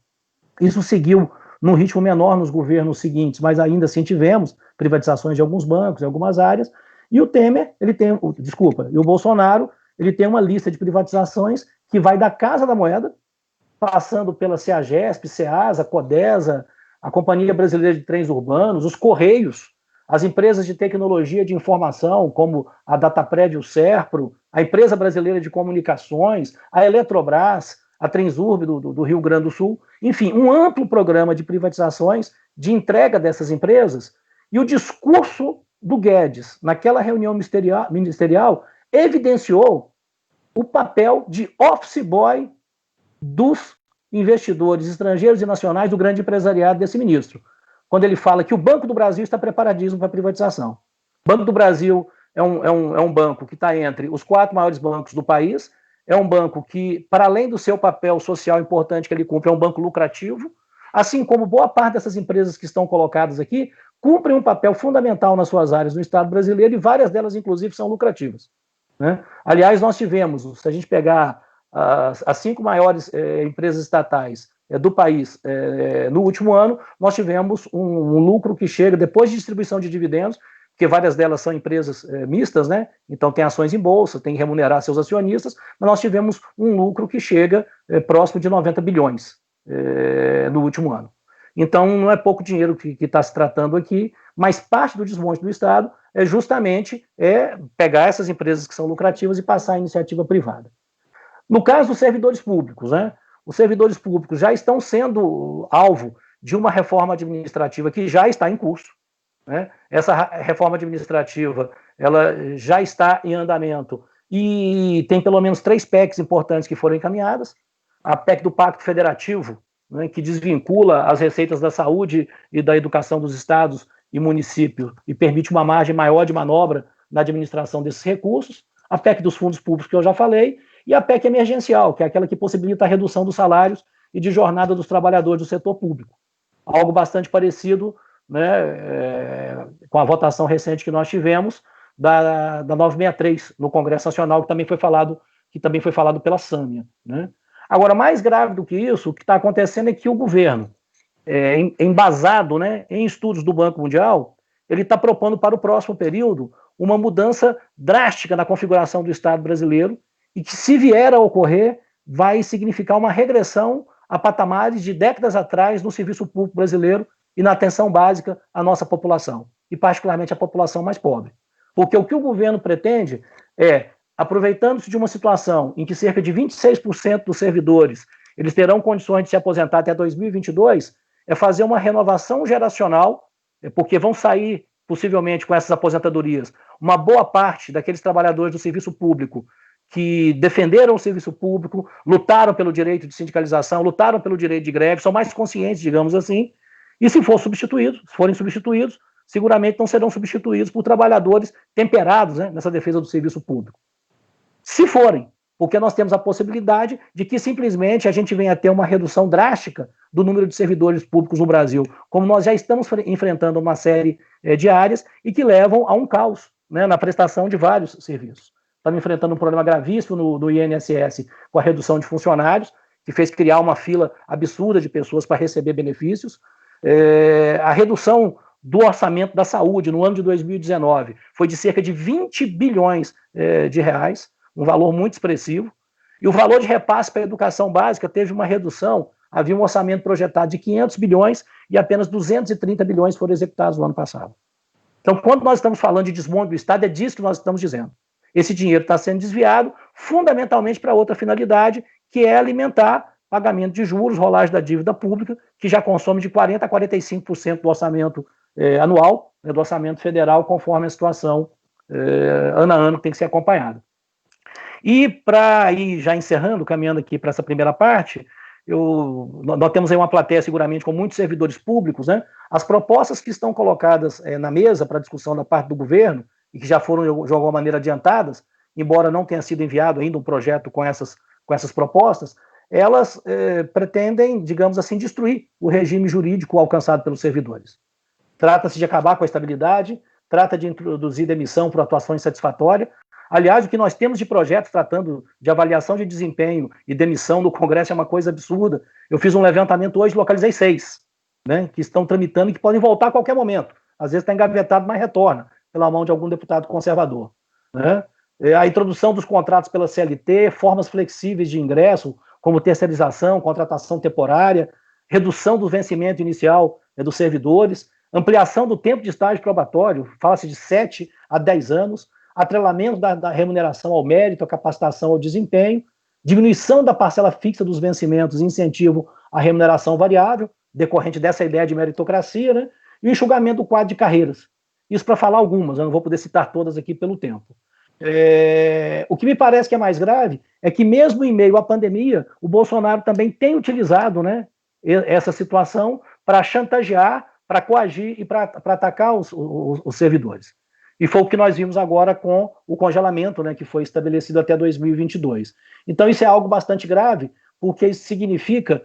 [SPEAKER 4] Isso seguiu num ritmo menor nos governos seguintes, mas ainda assim tivemos privatizações de alguns bancos, em algumas áreas, e o Temer, e o Bolsonaro, ele tem uma lista de privatizações que vai da Casa da Moeda, passando pela CEAGESP, CEASA, CODESA, a Companhia Brasileira de Trens Urbanos, os Correios, as empresas de tecnologia de informação, como a Datapred e o Serpro, a Empresa Brasileira de Comunicações, a Eletrobras, a Transurb do Rio Grande do Sul, enfim, um amplo programa de privatizações, de entrega dessas empresas, e o discurso do Guedes, naquela reunião ministerial, evidenciou o papel de office boy dos investidores estrangeiros e nacionais do grande empresariado desse ministro, quando ele fala que o Banco do Brasil está preparadíssimo para a privatização. O Banco do Brasil é um banco que está entre os 4 maiores bancos do país, é um banco que, para além do seu papel social importante que ele cumpre, é um banco lucrativo, assim como boa parte dessas empresas que estão colocadas aqui, cumprem um papel fundamental nas suas áreas no Estado brasileiro e várias delas, inclusive, são lucrativas. Né? Aliás, nós tivemos, se a gente pegar as 5 maiores empresas estatais do país no último ano, nós tivemos um lucro que chega, depois de distribuição de dividendos, porque várias delas são empresas mistas, né? Então tem ações em bolsa, tem que remunerar seus acionistas, mas nós tivemos um lucro que chega próximo de 90 bilhões no último ano. Então não é pouco dinheiro que está se tratando aqui, mas parte do desmonte do Estado é justamente pegar essas empresas que são lucrativas e passar à iniciativa privada. No caso dos servidores públicos, né? Os servidores públicos já estão sendo alvo de uma reforma administrativa que já está em curso, né? Essa reforma administrativa ela já está em andamento e tem pelo menos 3 PECs importantes que foram encaminhadas. A PEC do Pacto Federativo, né, que desvincula as receitas da saúde e da educação dos estados e municípios e permite uma margem maior de manobra na administração desses recursos. A PEC dos fundos públicos, que eu já falei, e a PEC emergencial, que é aquela que possibilita a redução dos salários e de jornada dos trabalhadores do setor público. Algo bastante parecido, né, com a votação recente que nós tivemos da 963 no Congresso Nacional, que também foi falado pela Sâmia, né? Agora, mais grave do que isso, o que está acontecendo é que o governo, embasado, né, em estudos do Banco Mundial, ele está propondo para o próximo período uma mudança drástica na configuração do Estado brasileiro e que, se vier a ocorrer, vai significar uma regressão a patamares de décadas atrás no serviço público brasileiro e na atenção básica à nossa população, e particularmente à população mais pobre. Porque o que o governo pretende é, aproveitando-se de uma situação em que cerca de 26% dos servidores eles terão condições de se aposentar até 2022, é fazer uma renovação geracional, porque vão sair, possivelmente, com essas aposentadorias, uma boa parte daqueles trabalhadores do serviço público que defenderam o serviço público, lutaram pelo direito de sindicalização, lutaram pelo direito de greve, são mais conscientes, digamos assim, e se forem substituídos, seguramente não serão substituídos por trabalhadores temperados, né, nessa defesa do serviço público. Se forem, porque nós temos a possibilidade de que simplesmente a gente venha a ter uma redução drástica do número de servidores públicos no Brasil, como nós já estamos enfrentando uma série de áreas e que levam a um caos, né, na prestação de vários serviços. Estamos enfrentando um problema gravíssimo no INSS com a redução de funcionários, que fez criar uma fila absurda de pessoas para receber benefícios. A redução do orçamento da saúde no ano de 2019 foi de cerca de 20 bilhões de reais, um valor muito expressivo, e o valor de repasse para a educação básica teve uma redução, havia um orçamento projetado de 500 bilhões e apenas 230 bilhões foram executados no ano passado. Então, quando nós estamos falando de desmonte do Estado, é disso que nós estamos dizendo. Esse dinheiro está sendo desviado fundamentalmente para outra finalidade, que é alimentar pagamento de juros, rolagem da dívida pública, que já consome de 40% a 45% do orçamento anual, né, do orçamento federal, conforme a situação ano a ano que tem que ser acompanhada. E para ir já encerrando, caminhando aqui para essa primeira parte, nós temos aí uma plateia seguramente com muitos servidores públicos, né? As propostas que estão colocadas na mesa para discussão da parte do governo, e que já foram de alguma maneira adiantadas, embora não tenha sido enviado ainda um projeto com essas propostas, elas pretendem, digamos assim, destruir o regime jurídico alcançado pelos servidores. Trata-se de acabar com a estabilidade, trata de introduzir demissão por atuação insatisfatória. Aliás, o que nós temos de projetos tratando de avaliação de desempenho e demissão no Congresso é uma coisa absurda. Eu fiz um levantamento hoje, localizei 6, né, que estão tramitando e que podem voltar a qualquer momento. Às vezes está engavetado, mas retorna, pela mão de algum deputado conservador, né? A introdução dos contratos pela CLT, formas flexíveis de ingresso, como terceirização, contratação temporária, redução do vencimento inicial dos servidores, ampliação do tempo de estágio probatório, fala-se de 7 a 10 anos, atrelamento da remuneração ao mérito, a capacitação ao desempenho, diminuição da parcela fixa dos vencimentos, incentivo à remuneração variável, decorrente dessa ideia de meritocracia, né? E o enxugamento do quadro de carreiras. Isso para falar algumas, eu não vou poder citar todas aqui pelo tempo. O que me parece que é mais grave é que, mesmo em meio à pandemia, o Bolsonaro também tem utilizado, né, essa situação para chantagear, para coagir e para atacar os servidores. E foi o que nós vimos agora com o congelamento, né, que foi estabelecido até 2022. Então isso é algo bastante grave, porque isso significa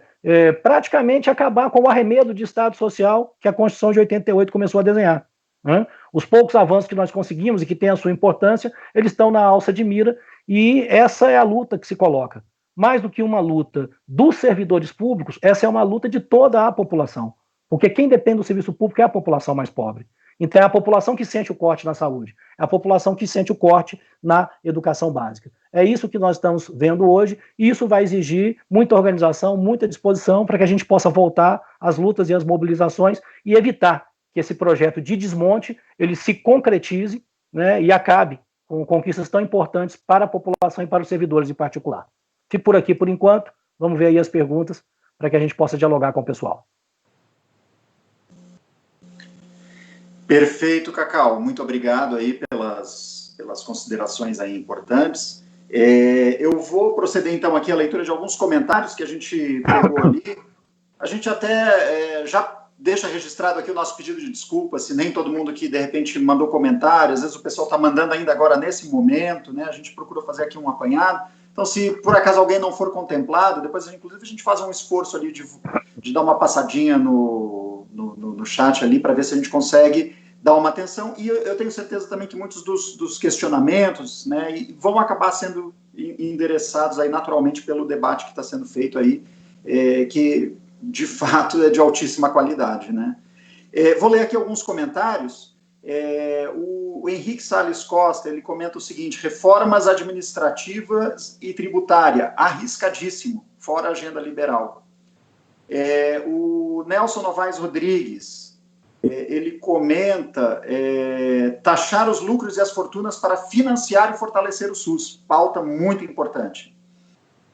[SPEAKER 4] praticamente acabar com o arremedo de Estado Social que a Constituição de 88 começou a desenhar, né? Os poucos avanços que nós conseguimos e que têm a sua importância, eles estão na alça de mira, e essa é a luta que se coloca. mais do que uma luta dos servidores públicos, essa é uma luta de toda a população. Porque quem depende do serviço público é a população mais pobre. Então é a população que sente o corte na saúde, é a população que sente o corte na educação básica. É isso que nós estamos vendo hoje, e isso vai exigir muita organização, muita disposição para que a gente possa voltar às lutas e às mobilizações e evitar que esse projeto de desmonte ele se concretize, né, e acabe com conquistas tão importantes para a população e para os servidores em particular. Fico por aqui por enquanto, vamos ver aí as perguntas para que a gente possa dialogar com o pessoal.
[SPEAKER 1] Perfeito, Cacau. Muito obrigado aí pelas considerações aí importantes. Eu vou proceder, então, aqui à leitura de alguns comentários que a gente pegou ali. A gente até já deixa registrado aqui o nosso pedido de desculpa, se nem todo mundo aqui, de repente, mandou comentário. Às vezes o pessoal está mandando ainda agora nesse momento, né? A gente procurou fazer aqui um apanhado. Então, se por acaso alguém não for contemplado, depois, inclusive, a gente faz um esforço ali de dar uma passadinha no chat ali para ver se a gente consegue dar uma atenção. E eu tenho certeza também que muitos dos questionamentos, né, vão acabar sendo endereçados aí naturalmente pelo debate que está sendo feito aí, que de fato é de altíssima qualidade, né? Vou ler aqui alguns comentários. O Henrique Salles Costa, ele comenta o seguinte: reformas administrativas e tributária, arriscadíssimo, fora a agenda liberal. O Nelson Novaes Rodrigues, ele comenta taxar os lucros e as fortunas para financiar e fortalecer o SUS, pauta muito importante.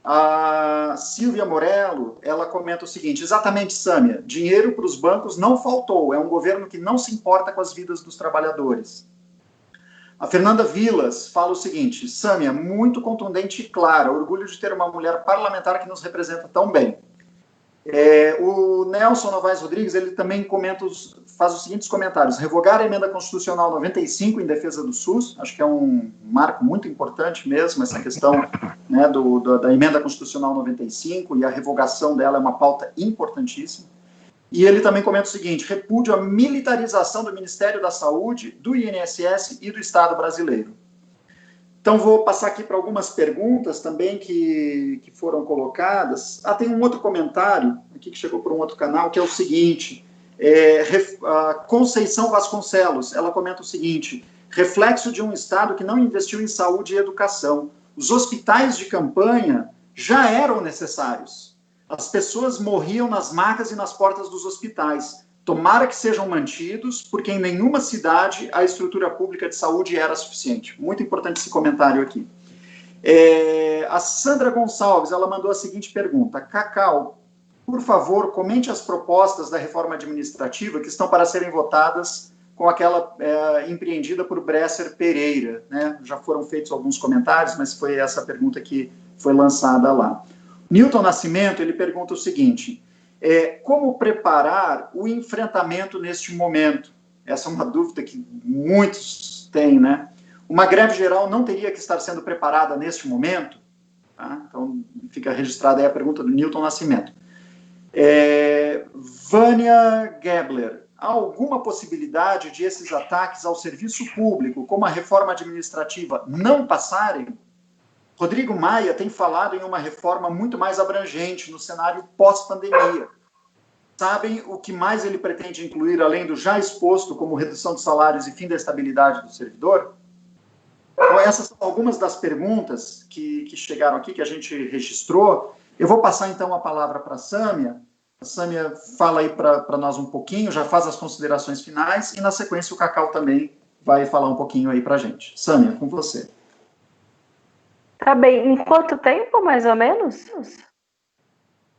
[SPEAKER 1] A Silvia Morello, ela comenta o seguinte: exatamente, Sâmia, dinheiro para os bancos não faltou, é um governo que não se importa com as vidas dos trabalhadores. A Fernanda Vilas fala o seguinte: Sâmia, muito contundente e clara, orgulho de ter uma mulher parlamentar que nos representa tão bem. O Nelson Novaes Rodrigues, ele também faz os seguintes comentários: revogar a emenda constitucional 95 em defesa do SUS, acho que é um marco muito importante mesmo, essa questão, né, da emenda constitucional 95, e a revogação dela é uma pauta importantíssima. E ele também comenta o seguinte: repúdio a militarização do Ministério da Saúde, do INSS e do Estado brasileiro. Então, vou passar aqui para algumas perguntas também que foram colocadas. Tem um outro comentário aqui que chegou por um outro canal, que é o seguinte: a Conceição Vasconcelos, ela comenta o seguinte: reflexo de um Estado que não investiu em saúde e educação. Os hospitais de campanha já eram necessários. As pessoas morriam nas macas e nas portas dos hospitais. Tomara que sejam mantidos, porque em nenhuma cidade a estrutura pública de saúde era suficiente. Muito importante esse comentário aqui. A Sandra Gonçalves, ela mandou a seguinte pergunta: Cacau, por favor, comente as propostas da reforma administrativa que estão para serem votadas com aquela empreendida por Bresser Pereira, né? Já foram feitos alguns comentários, mas foi essa pergunta que foi lançada lá. Newton Nascimento, ele pergunta o seguinte: como preparar o enfrentamento neste momento? Essa é uma dúvida que muitos têm, né? Uma greve geral não teria que estar sendo preparada neste momento? Tá? Então, fica registrada aí a pergunta do Newton Nascimento. Vânia Gebler, há alguma possibilidade de esses ataques ao serviço público, como a reforma administrativa, não passarem? Rodrigo Maia tem falado em uma reforma muito mais abrangente no cenário pós-pandemia. Sabem o que mais ele pretende incluir, além do já exposto, como redução de salários e fim da estabilidade do servidor? Então, essas são algumas das perguntas que chegaram aqui, que a gente registrou. Eu vou passar, então, a palavra para a Sâmia. A Sâmia fala aí para nós um pouquinho, já faz as considerações finais, e, na sequência, o Cacau também vai falar um pouquinho aí para a gente. Sâmia, com você.
[SPEAKER 3] Tá bem. Em quanto tempo, mais ou menos?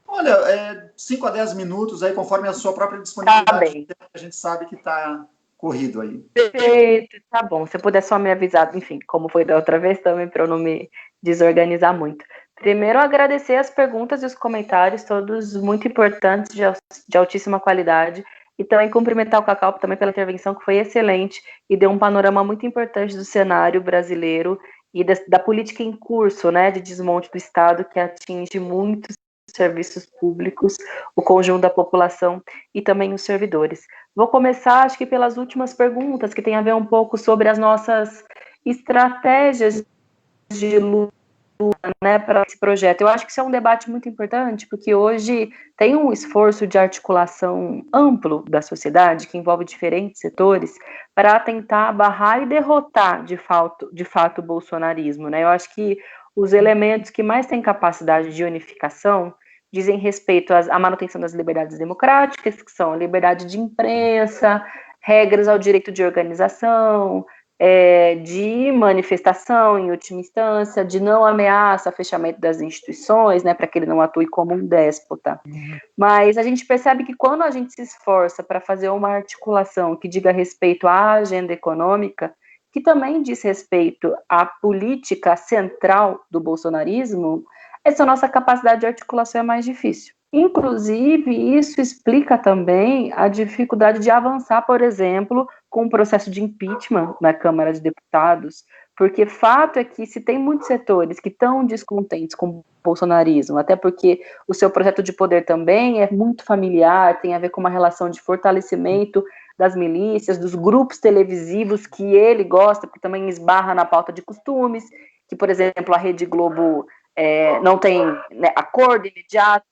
[SPEAKER 1] Olha, 5 a 10 minutos, aí, conforme a sua própria disponibilidade.
[SPEAKER 3] Tá bem.
[SPEAKER 1] A gente sabe que está corrido aí.
[SPEAKER 3] Perfeito, tá bom. Se puder só me avisar, enfim, como foi da outra vez também, para eu não me desorganizar muito. Primeiro, agradecer as perguntas e os comentários, todos muito importantes, de altíssima qualidade. E também cumprimentar o Cacau também pela intervenção, que foi excelente e deu um panorama muito importante do cenário brasileiro e da política em curso, né, de desmonte do Estado, que atinge muitos serviços públicos, o conjunto da população e também os servidores. Vou começar, acho que pelas últimas perguntas, que tem a ver um pouco sobre as nossas estratégias de luta né, para esse projeto. Eu acho que isso é um debate muito importante, porque hoje tem um esforço de articulação amplo da sociedade, que envolve diferentes setores, para tentar barrar e derrotar, de fato o bolsonarismo, né? Eu acho que os elementos que mais têm capacidade de unificação dizem respeito à manutenção das liberdades democráticas, que são a liberdade de imprensa, regras ao direito de organização, de manifestação, em última instância, de não ameaça, fechamento das instituições, né, para que ele não atue como um déspota. Mas a gente percebe que quando a gente se esforça para fazer uma articulação que diga respeito à agenda econômica, que também diz respeito à política central do bolsonarismo, essa nossa capacidade de articulação é mais difícil. Inclusive, isso explica também a dificuldade de avançar, por exemplo, com o processo de impeachment na Câmara de Deputados, porque fato é que se tem muitos setores que estão descontentes com o bolsonarismo, até porque o seu projeto de poder também é muito familiar, tem a ver com uma relação de fortalecimento das milícias, dos grupos televisivos que ele gosta, porque também esbarra na pauta de costumes, que, por exemplo, a Rede Globo não tem, né, acordo imediato,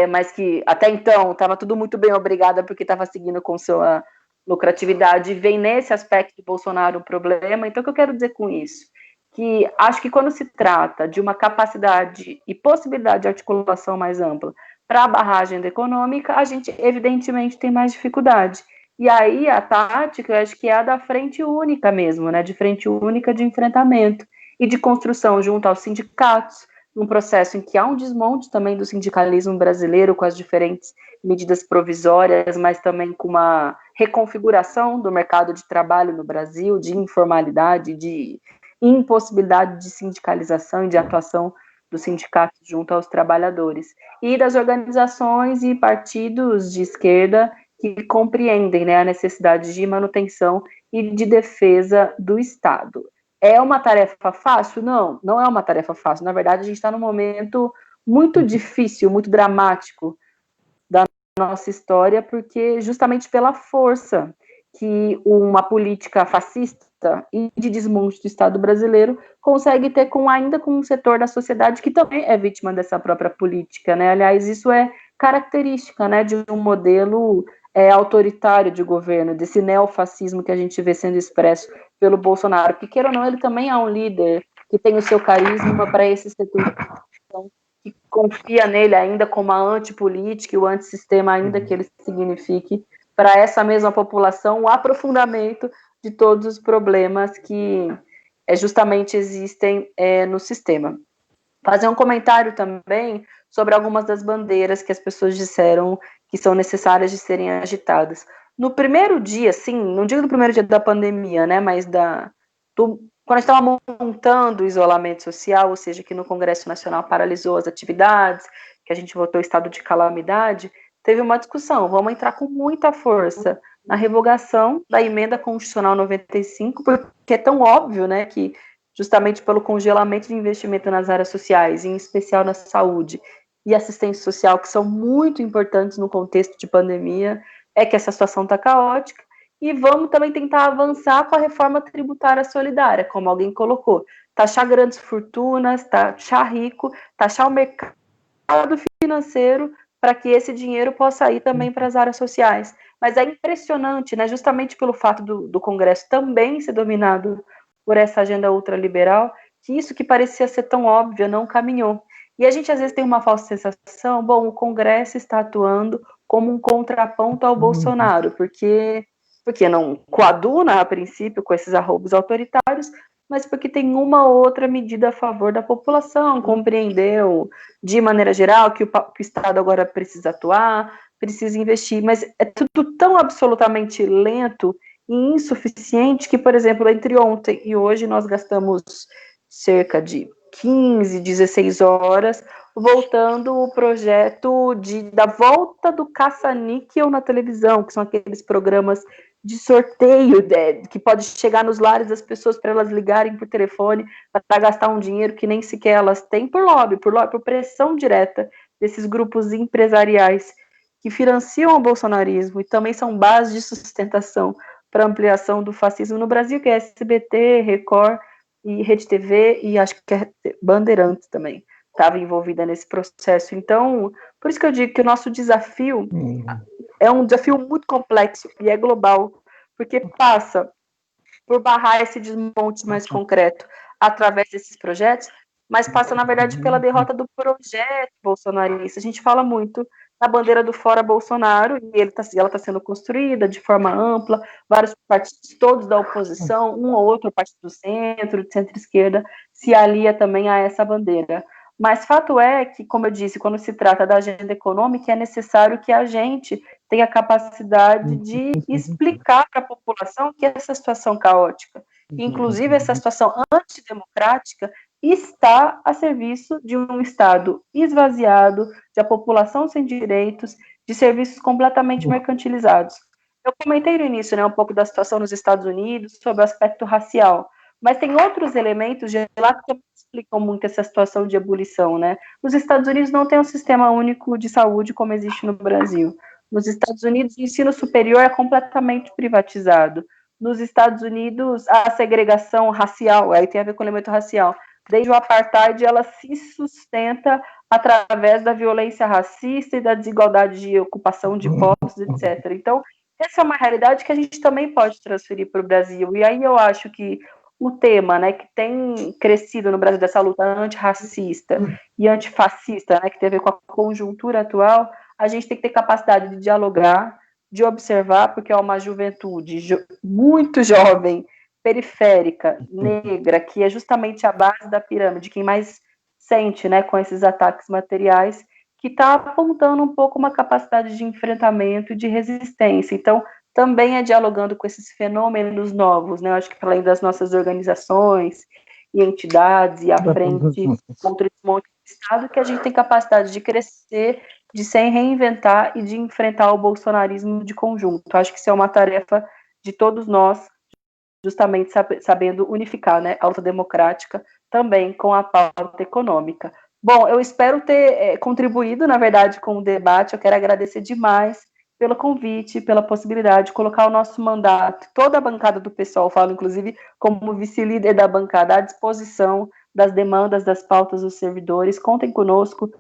[SPEAKER 3] mas que até então estava tudo muito bem, obrigada, porque estava seguindo com sua lucratividade, e vem nesse aspecto de Bolsonaro um problema. Então, o que eu quero dizer com isso? Que acho que quando se trata de uma capacidade e possibilidade de articulação mais ampla para a barragem econômica, a gente evidentemente tem mais dificuldade. E aí a tática, eu acho que é a da frente única mesmo, né, de frente única de enfrentamento e de construção junto aos sindicatos, num processo em que há um desmonte também do sindicalismo brasileiro com as diferentes medidas provisórias, mas também com uma reconfiguração do mercado de trabalho no Brasil, de informalidade, de impossibilidade de sindicalização e de atuação dos sindicatos junto aos trabalhadores, e das organizações e partidos de esquerda que compreendem, né, a necessidade de manutenção e de defesa do Estado. É uma tarefa fácil? Não, não é uma tarefa fácil. Na verdade, a gente está num momento muito difícil, muito dramático da nossa história, porque justamente pela força que uma política fascista e de desmonte do Estado brasileiro consegue ter ainda com um setor da sociedade que também é vítima dessa própria política, né? Aliás, isso é característica, né, de um modelo autoritário de governo, desse neofascismo que a gente vê sendo expresso pelo Bolsonaro, porque, queira ou não, ele também é um líder que tem o seu carisma para esse setor que confia nele ainda como a antipolítica e o antissistema, ainda que ele signifique para essa mesma população o aprofundamento de todos os problemas que justamente existem no sistema. Fazer um comentário também sobre algumas das bandeiras que as pessoas disseram que são necessárias de serem agitadas. No primeiro dia, sim, não digo no primeiro dia da pandemia, né, mas quando a gente estava montando o isolamento social, ou seja, que no Congresso Nacional paralisou as atividades, que a gente votou estado de calamidade, teve uma discussão, vamos entrar com muita força na revogação da emenda constitucional 95, porque é tão óbvio, né, que justamente pelo congelamento de investimento nas áreas sociais, em especial na saúde e assistência social, que são muito importantes no contexto de pandemia, é que essa situação está caótica. E vamos também tentar avançar com a reforma tributária solidária, como alguém colocou. Taxar grandes fortunas, taxar rico, taxar o mercado financeiro, para que esse dinheiro possa ir também para as áreas sociais. Mas é impressionante, né, justamente pelo fato do Congresso também ser dominado por essa agenda ultraliberal, que isso que parecia ser tão óbvio não caminhou. E a gente às vezes tem uma falsa sensação, bom, o Congresso está atuando como um contraponto ao Bolsonaro, porque não coaduna a princípio com esses arroubos autoritários, mas porque tem uma ou outra medida a favor da população, compreendeu de maneira geral que o Estado agora precisa atuar, precisa investir, mas é tudo tão absolutamente lento e insuficiente que, por exemplo, entre ontem e hoje nós gastamos cerca de 15, 16 horas voltando o projeto da volta do caça-níquel na televisão, que são aqueles programas de sorteio que pode chegar nos lares das pessoas para elas ligarem por telefone para gastar um dinheiro que nem sequer elas têm por lobby, por pressão direta desses grupos empresariais que financiam o bolsonarismo e também são base de sustentação para ampliação do fascismo no Brasil, que é SBT, Record, e Rede TV, e acho que a Bandeirantes também estava envolvida nesse processo. Então, por isso que eu digo que o nosso desafio é um desafio muito complexo e é global, porque passa por barrar esse desmonte mais concreto através desses projetos, mas passa, na verdade, pela derrota do projeto bolsonarista. A gente fala muito da bandeira do Fora Bolsonaro, e ela está sendo construída de forma ampla, vários partidos, todos da oposição, um ou outro partido do centro, de centro-esquerda, se alia também a essa bandeira. Mas fato é que, como eu disse, quando se trata da agenda econômica, é necessário que a gente tenha a capacidade de explicar para a população que essa situação caótica, inclusive essa situação antidemocrática, está a serviço de um Estado esvaziado, de a população sem direitos, de serviços completamente mercantilizados. Eu comentei no início, né, um pouco da situação nos Estados Unidos, sobre o aspecto racial, mas tem outros elementos de lá que explicam muito essa situação de ebulição, né? Nos Estados Unidos não tem um sistema único de saúde como existe no Brasil. Nos Estados Unidos, o ensino superior é completamente privatizado. Nos Estados Unidos, a segregação racial, aí tem a ver com o elemento racial, desde o apartheid, ela se sustenta através da violência racista e da desigualdade de ocupação de postos, etc. Então, essa é uma realidade que a gente também pode transferir para o Brasil. E aí eu acho que o tema, né, que tem crescido no Brasil dessa luta antirracista e antifascista, né, que tem a ver com a conjuntura atual, a gente tem que ter capacidade de dialogar, de observar, porque é uma juventude muito jovem, periférica, negra, que é justamente a base da pirâmide, quem mais sente, né, com esses ataques materiais, que está apontando um pouco uma capacidade de enfrentamento e de resistência. Então, também é dialogando com esses fenômenos novos, né? Eu acho que além das nossas organizações e entidades e a frente contra esse monte de Estado, que a gente tem capacidade de crescer, de se reinventar e de enfrentar o bolsonarismo de conjunto. Eu acho que isso é uma tarefa de todos nós, justamente sabendo unificar, né, a luta democrática também com a pauta econômica. Bom, eu espero ter contribuído, na verdade, com o debate. Eu quero agradecer demais pelo convite, pela possibilidade de colocar o nosso mandato, toda a bancada do PSOL, falo inclusive como vice-líder da bancada, à disposição das demandas, das pautas dos servidores. Contem conosco,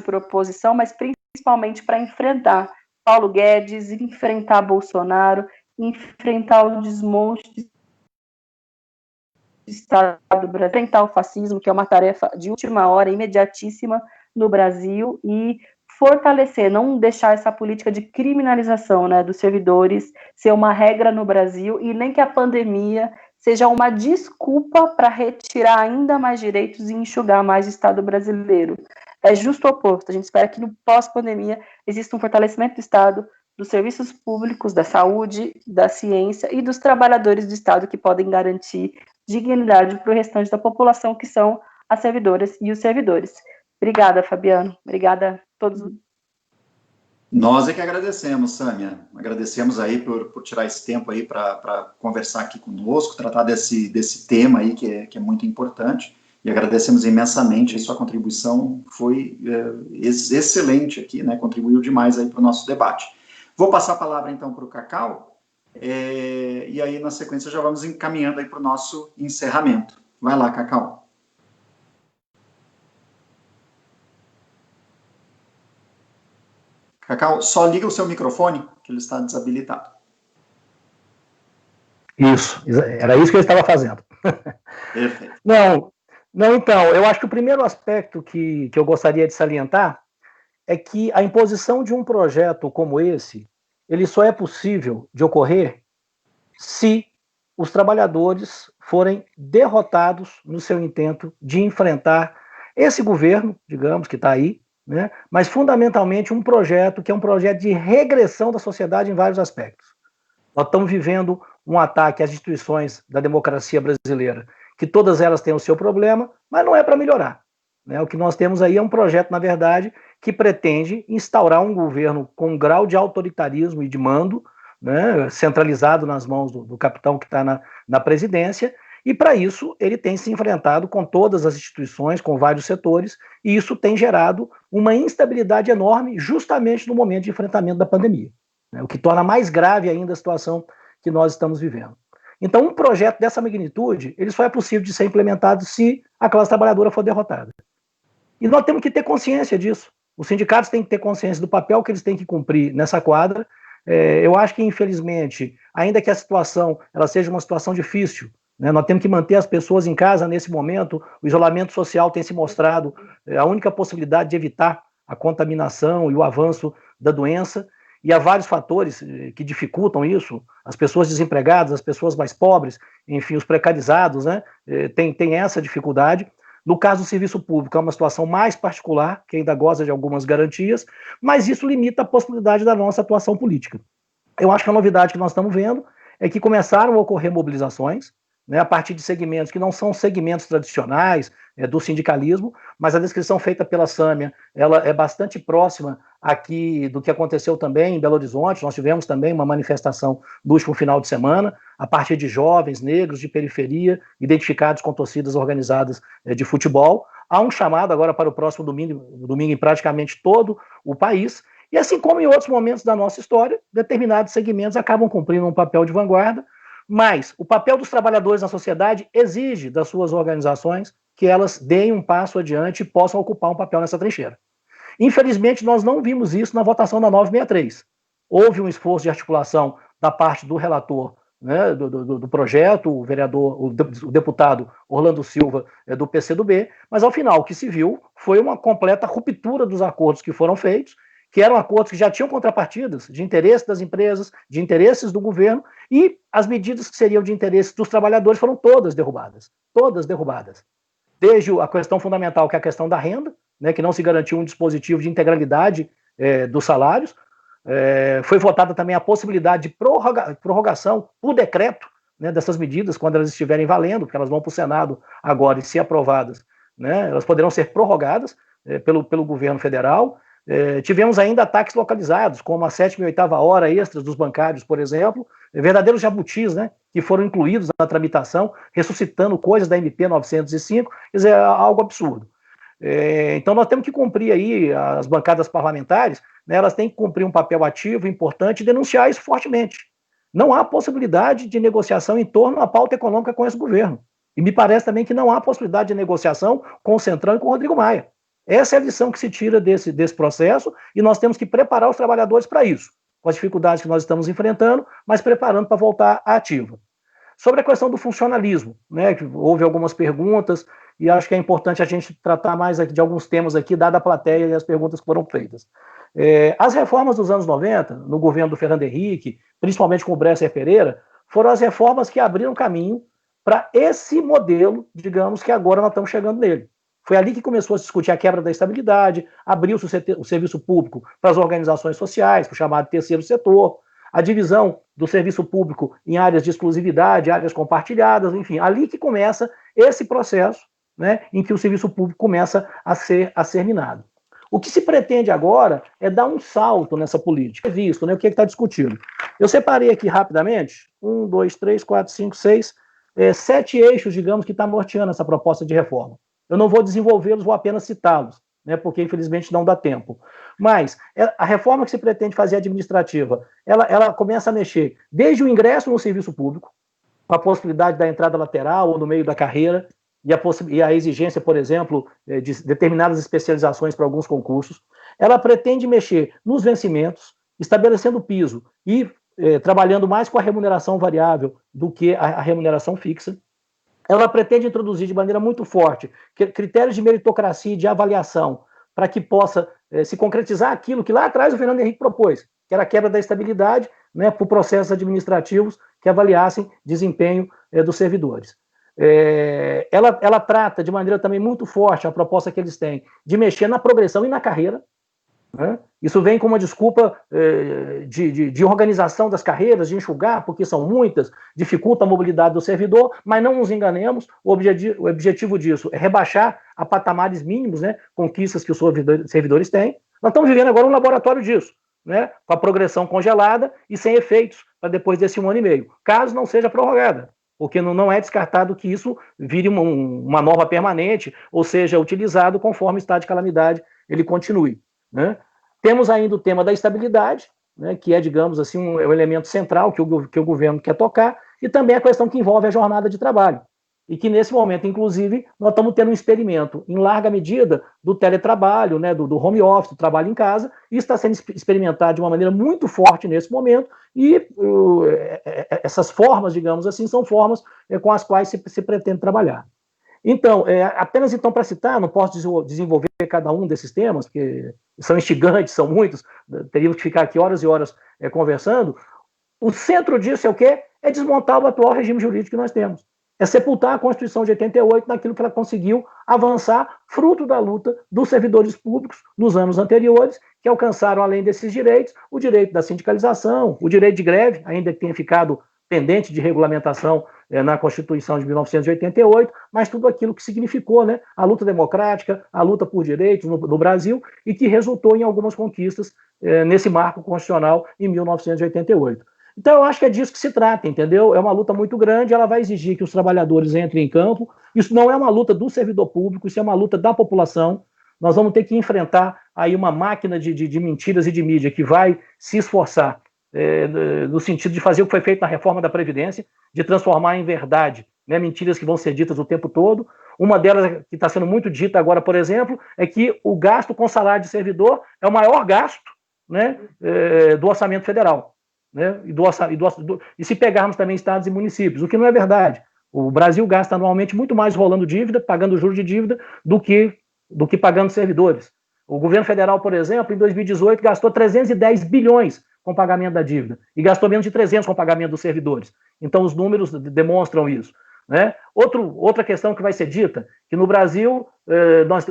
[SPEAKER 3] por oposição, mas principalmente para enfrentar Paulo Guedes, enfrentar Bolsonaro, enfrentar o desmonte do Estado do Brasil, enfrentar o fascismo, que é uma tarefa de última hora, imediatíssima no Brasil, e fortalecer, não deixar essa política de criminalização, né, dos servidores ser uma regra no Brasil, e nem que a pandemia seja uma desculpa para retirar ainda mais direitos e enxugar mais o Estado brasileiro. É justo o oposto. A gente espera que no pós-pandemia exista um fortalecimento do Estado, dos serviços públicos, da saúde, da ciência e dos trabalhadores do Estado que podem garantir dignidade para o restante da população, que são as servidoras e os servidores. Obrigada, Fabiano. Obrigada a todos.
[SPEAKER 1] Nós é que agradecemos, Sâmia. Agradecemos aí por tirar esse tempo aí para conversar aqui conosco, tratar desse tema aí que é muito importante. E agradecemos imensamente a sua contribuição, foi excelente aqui, né? Contribuiu demais aí para o nosso debate. Vou passar a palavra então para o Cacau, e aí na sequência já vamos encaminhando aí para o nosso encerramento. Vai lá, Cacau. Cacau, só liga o seu microfone, que ele está desabilitado.
[SPEAKER 4] Isso, era isso que eu estava fazendo.
[SPEAKER 1] Perfeito.
[SPEAKER 4] Não, então, eu acho que o primeiro aspecto que eu gostaria de salientar é que a imposição de um projeto como esse, ele só é possível de ocorrer se os trabalhadores forem derrotados no seu intento de enfrentar esse governo, digamos, que está aí, né? Mas fundamentalmente um projeto que é um projeto de regressão da sociedade em vários aspectos. Nós estamos vivendo um ataque às instituições da democracia brasileira, que todas elas têm o seu problema, mas não é para melhorar, né? O que nós temos aí é um projeto, na verdade, que pretende instaurar um governo com um grau de autoritarismo e de mando, né, centralizado nas mãos do capitão que está na presidência, e para isso ele tem se enfrentado com todas as instituições, com vários setores, e isso tem gerado uma instabilidade enorme justamente no momento de enfrentamento da pandemia, né, o que torna mais grave ainda a situação que nós estamos vivendo. Então, um projeto dessa magnitude, ele só é possível de ser implementado se a classe trabalhadora for derrotada. E nós temos que ter consciência disso. Os sindicatos têm que ter consciência do papel que eles têm que cumprir nessa quadra. Eu acho que, infelizmente, ainda que a situação ela seja uma situação difícil, né, nós temos que manter as pessoas em casa nesse momento. O isolamento social tem se mostrado a única possibilidade de evitar a contaminação e o avanço da doença. E há vários fatores que dificultam isso. As pessoas desempregadas, as pessoas mais pobres, enfim, os precarizados, né, tem essa dificuldade. No caso do serviço público, é uma situação mais particular, que ainda goza de algumas garantias, mas isso limita a possibilidade da nossa atuação política. Eu acho que a novidade que nós estamos vendo é que começaram a ocorrer mobilizações, né, a partir de segmentos que não são segmentos tradicionais do sindicalismo, mas a descrição feita pela Sâmia, ela é bastante próxima aqui do que aconteceu também em Belo Horizonte. Nós tivemos também uma manifestação no último final de semana, a partir de jovens, negros, de periferia, identificados com torcidas organizadas de futebol. Há um chamado agora para o próximo domingo em praticamente todo o país, e assim como em outros momentos da nossa história, determinados segmentos acabam cumprindo um papel de vanguarda, mas o papel dos trabalhadores na sociedade exige das suas organizações que elas deem um passo adiante e possam ocupar um papel nessa trincheira. Infelizmente, nós não vimos isso na votação da 963. Houve um esforço de articulação da parte do relator, né, do projeto, o deputado Orlando Silva, do PCdoB, mas ao final o que se viu foi uma completa ruptura dos acordos que foram feitos, que eram acordos que já tinham contrapartidas de interesse das empresas, de interesses do governo, e as medidas que seriam de interesse dos trabalhadores foram todas derrubadas. Todas derrubadas. Desde a questão fundamental, que é a questão da renda, né, que não se garantiu um dispositivo de integralidade dos salários. Foi votada também a possibilidade de prorrogação por decreto, né, dessas medidas, quando elas estiverem valendo, porque elas vão para o Senado agora, e se aprovadas, né, elas poderão ser prorrogadas pelo governo federal. Tivemos ainda ataques localizados, como a 7ª e 8ª hora extras dos bancários, por exemplo, verdadeiros jabutis, né, que foram incluídos na tramitação, ressuscitando coisas da MP 905, quer dizer, é algo absurdo. Então nós temos que cumprir aí, as bancadas parlamentares, né, elas têm que cumprir um papel ativo, importante, e denunciar isso fortemente. Não há possibilidade de negociação em torno da pauta econômica com esse governo. E me parece também que não há possibilidade de negociação com o Centrão e com o Rodrigo Maia. Essa é a lição que se tira desse processo, e nós temos que preparar os trabalhadores para isso, com as dificuldades que nós estamos enfrentando, mas preparando para voltar à ativa. Sobre a questão do funcionalismo, né, que houve algumas perguntas, e acho que é importante a gente tratar mais de alguns temas aqui, dada a plateia e as perguntas que foram feitas. As reformas dos anos 90, no governo do Fernando Henrique, principalmente com o Bresser Pereira, foram as reformas que abriram caminho para esse modelo, digamos, que agora nós estamos chegando nele. Foi ali que começou a se discutir a quebra da estabilidade, abriu-se o serviço público para as organizações sociais, para o chamado terceiro setor, a divisão do serviço público em áreas de exclusividade, áreas compartilhadas, enfim, ali que começa esse processo, né, em que o serviço público começa a ser minado. O que se pretende agora é dar um salto nessa política. Visto, né, o que está discutido. Eu separei aqui rapidamente, 1, 2, 3, 4, 5, 6, 7 eixos, digamos, que está norteando essa proposta de reforma. Eu não vou desenvolvê-los, vou apenas citá-los, né, porque infelizmente não dá tempo. Mas a reforma que se pretende fazer administrativa, ela começa a mexer desde o ingresso no serviço público, com a possibilidade da entrada lateral ou no meio da carreira, e a exigência, por exemplo, de determinadas especializações para alguns concursos. Ela pretende mexer nos vencimentos, estabelecendo o piso e trabalhando mais com a remuneração variável do que a remuneração fixa. Ela pretende introduzir de maneira muito forte critérios de meritocracia e de avaliação para que possa se concretizar aquilo que lá atrás o Fernando Henrique propôs, que era a quebra da estabilidade, né, por processos administrativos que avaliassem desempenho dos servidores. Ela trata de maneira também muito forte a proposta que eles têm de mexer na progressão e na carreira, né? Isso vem com uma desculpa de organização das carreiras, de enxugar, porque são muitas, dificulta a mobilidade do servidor, mas não nos enganemos, o objetivo disso é rebaixar a patamares mínimos, né, conquistas que os servidores têm. Nós estamos vivendo agora um laboratório disso, né, com a progressão congelada e sem efeitos para depois desse 1 ano e meio, caso não seja prorrogada, porque não é descartado que isso vire uma norma permanente, ou seja, utilizado conforme o estado de calamidade ele continue, né? Temos ainda o tema da estabilidade, né, que é, digamos assim, um elemento central que o governo quer tocar, e também a questão que envolve a jornada de trabalho. E que, nesse momento, inclusive, nós estamos tendo um experimento, em larga medida, do teletrabalho, né, do home office, do trabalho em casa, e está sendo experimentado de uma maneira muito forte nesse momento, e essas formas, digamos assim, são formas com as quais se pretende trabalhar. Então, apenas então para citar, não posso desenvolver cada um desses temas, porque são instigantes, são muitos, teríamos que ficar aqui horas e horas conversando. O centro disso é o quê? É desmontar o atual regime jurídico que nós temos. É sepultar a Constituição de 88 naquilo que ela conseguiu avançar, fruto da luta dos servidores públicos nos anos anteriores, que alcançaram, além desses direitos, o direito da sindicalização, o direito de greve, ainda que tenha ficado pendente de regulamentação na Constituição de 1988, mas tudo aquilo que significou, né, a luta democrática, a luta por direitos no Brasil, e que resultou em algumas conquistas nesse marco constitucional em 1988. Então, eu acho que é disso que se trata, entendeu? É uma luta muito grande, ela vai exigir que os trabalhadores entrem em campo. Isso não é uma luta do servidor público, isso é uma luta da população. Nós vamos ter que enfrentar aí uma máquina de mentiras e de mídia que vai se esforçar no sentido de fazer o que foi feito na reforma da Previdência, de transformar em verdade, né, mentiras que vão ser ditas o tempo todo. Uma delas que está sendo muito dita agora, por exemplo, é que o gasto com salário de servidor é o maior gasto, né, do orçamento federal. Né, e se pegarmos também estados e municípios, o que não é verdade. O Brasil gasta anualmente muito mais rolando dívida, pagando juros de dívida, do que pagando servidores. O governo federal, por exemplo, em 2018 gastou 310 bilhões com pagamento da dívida e gastou menos de 300 com pagamento dos servidores. Então os números demonstram isso. Né? Outra questão que vai ser dita, que no Brasil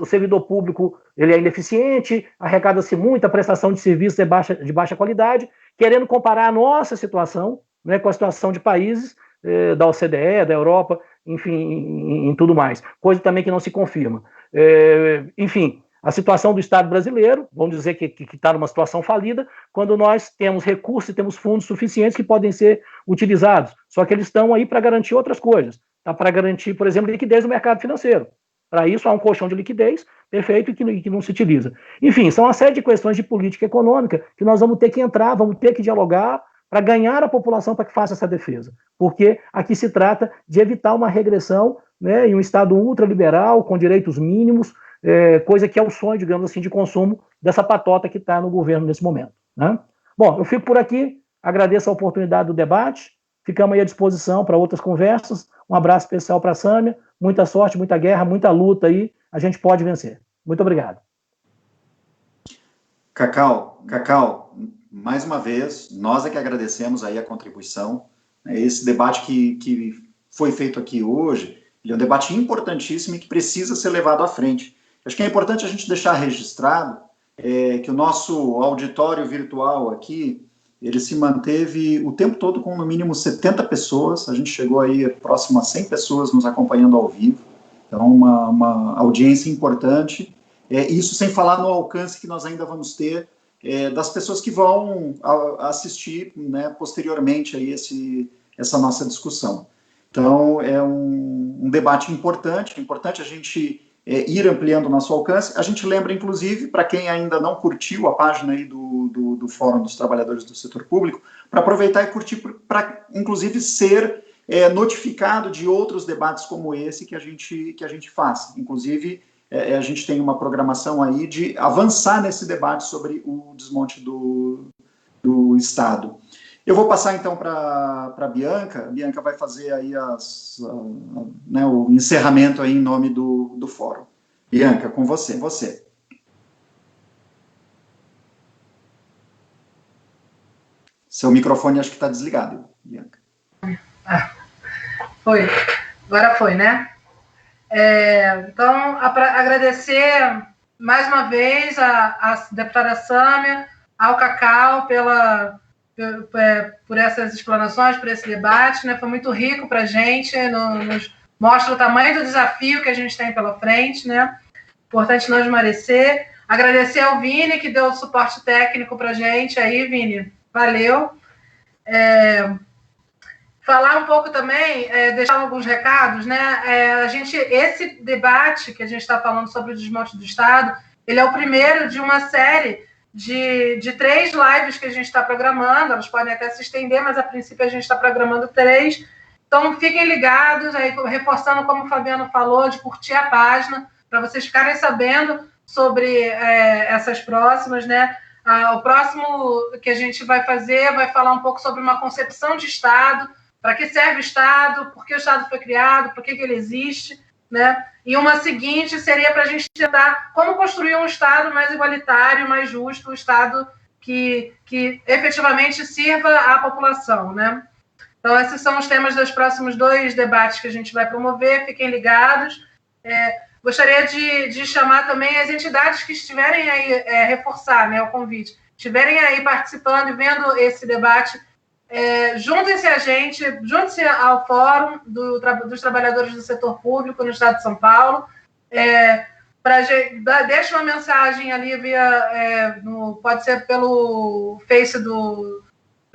[SPEAKER 4] o servidor público ele é ineficiente, arrecada-se muito, a prestação de serviços é de baixa qualidade, querendo comparar a nossa situação, né, com a situação de países da OCDE, da Europa, enfim, em tudo mais. Coisa também que não se confirma. Enfim, a situação do Estado brasileiro, vamos dizer que está numa situação falida, quando nós temos recursos e temos fundos suficientes que podem ser utilizados, só que eles estão aí para garantir outras coisas, tá? Para garantir, por exemplo, liquidez no mercado financeiro. Para isso há um colchão de liquidez perfeito e que não se utiliza. Enfim, são uma série de questões de política econômica que nós vamos ter que entrar, vamos ter que dialogar para ganhar a população para que faça essa defesa. Porque aqui se trata de evitar uma regressão, né, em um Estado ultraliberal, com direitos mínimos, coisa que é o sonho, digamos assim, de consumo dessa patota que está no governo nesse momento. Né? Bom, eu fico por aqui, agradeço a oportunidade do debate, ficamos aí à disposição para outras conversas. Um abraço especial para a Sâmia, muita sorte, muita guerra, muita luta aí, a gente pode vencer. Muito obrigado.
[SPEAKER 1] Cacau, mais uma vez, nós é que agradecemos aí a contribuição. Esse debate que foi feito aqui hoje, ele é um debate importantíssimo e que precisa ser levado à frente. Acho que é importante a gente deixar registrado que o nosso auditório virtual aqui, ele se manteve o tempo todo com no mínimo 70 pessoas, a gente chegou aí próximo a 100 pessoas nos acompanhando ao vivo, então uma audiência importante, isso sem falar no alcance que nós ainda vamos ter das pessoas que vão assistir, né, posteriormente aí essa nossa discussão. Então, é um debate importante, a gente ir ampliando o nosso alcance. A gente lembra, inclusive, para quem ainda não curtiu a página aí do Fórum dos Trabalhadores do Setor Público, para aproveitar e curtir, para, inclusive, ser notificado de outros debates como esse que a gente faz. Inclusive, a gente tem uma programação aí de avançar nesse debate sobre o desmonte do Estado. Eu vou passar, então, para a Bianca. A Bianca vai fazer aí o encerramento aí em nome do fórum. Bianca, com você. Seu microfone acho que está desligado, Bianca.
[SPEAKER 2] Foi. Agora foi, né? Então, agradecer mais uma vez a deputada Sâmia, ao Cacau, por essas explanações, por esse debate, né? Foi muito rico para a gente, nos mostra o tamanho do desafio que a gente tem pela frente, né? Importante não esmorecer. Agradecer ao Vini, que deu o suporte técnico para a gente aí, Vini, valeu. Falar um pouco também, deixar alguns recados, né? Esse debate que a gente está falando sobre o desmonte do Estado, ele é o primeiro de uma série de 3 lives que a gente está programando. Elas podem até se estender, mas a princípio a gente está programando 3 Então, fiquem ligados, aí, reforçando como o Fabiano falou, de curtir a página, para vocês ficarem sabendo sobre essas próximas, né? O próximo que a gente vai fazer vai falar um pouco sobre uma concepção de Estado, para que serve o Estado, por que o Estado foi criado, por que ele existe, né? E uma seguinte seria para a gente tentar como construir um Estado mais igualitário, mais justo, um Estado que efetivamente sirva à população, né? Então, esses são os temas dos próximos 2 debates que a gente vai promover, fiquem ligados. Gostaria de chamar também as entidades que estiverem aí, reforçar, né, o convite, estiverem aí participando e vendo esse debate, juntem-se a gente, juntem-se ao Fórum dos Trabalhadores do Setor Público no Estado de São Paulo, deixe uma mensagem ali pode ser pelo Face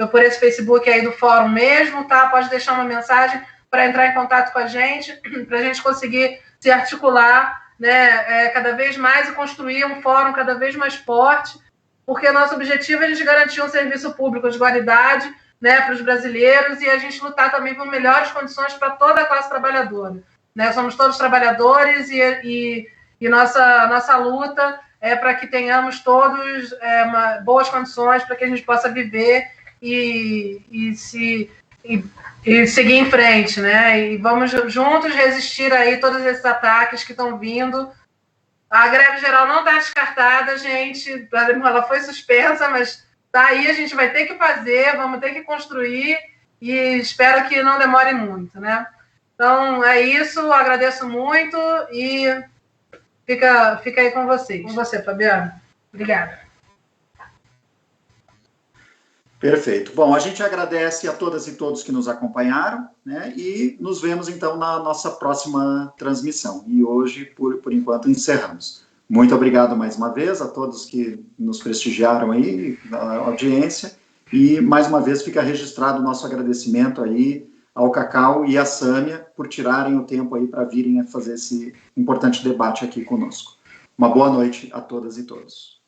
[SPEAKER 2] por esse Facebook aí do Fórum mesmo, tá? Pode deixar uma mensagem para entrar em contato com a gente, para a gente conseguir se articular, né, cada vez mais e construir um fórum cada vez mais forte, porque nosso objetivo é a gente garantir um serviço público de qualidade, né, para os brasileiros e a gente lutar também por melhores condições para toda a classe trabalhadora, né? Somos todos trabalhadores e nossa luta é para que tenhamos todos boas condições para que a gente possa viver e seguir em frente, né? E vamos juntos resistir aí todos esses ataques que estão vindo. A greve geral não está descartada, gente. Ela foi suspensa, mas tá aí, a gente vai ter que fazer, vamos ter que construir e espero que não demore muito, né? Então, é isso. Agradeço muito e fica aí com vocês. Com você, Fabiano. Obrigada.
[SPEAKER 1] Perfeito. Bom, a gente agradece a todas e todos que nos acompanharam, né, e nos vemos, então, na nossa próxima transmissão. E hoje, por enquanto, encerramos. Muito obrigado mais uma vez a todos que nos prestigiaram aí, na audiência, e mais uma vez fica registrado o nosso agradecimento aí ao Cacau e à Sâmia por tirarem o tempo aí para virem a fazer esse importante debate aqui conosco. Uma boa noite a todas e todos.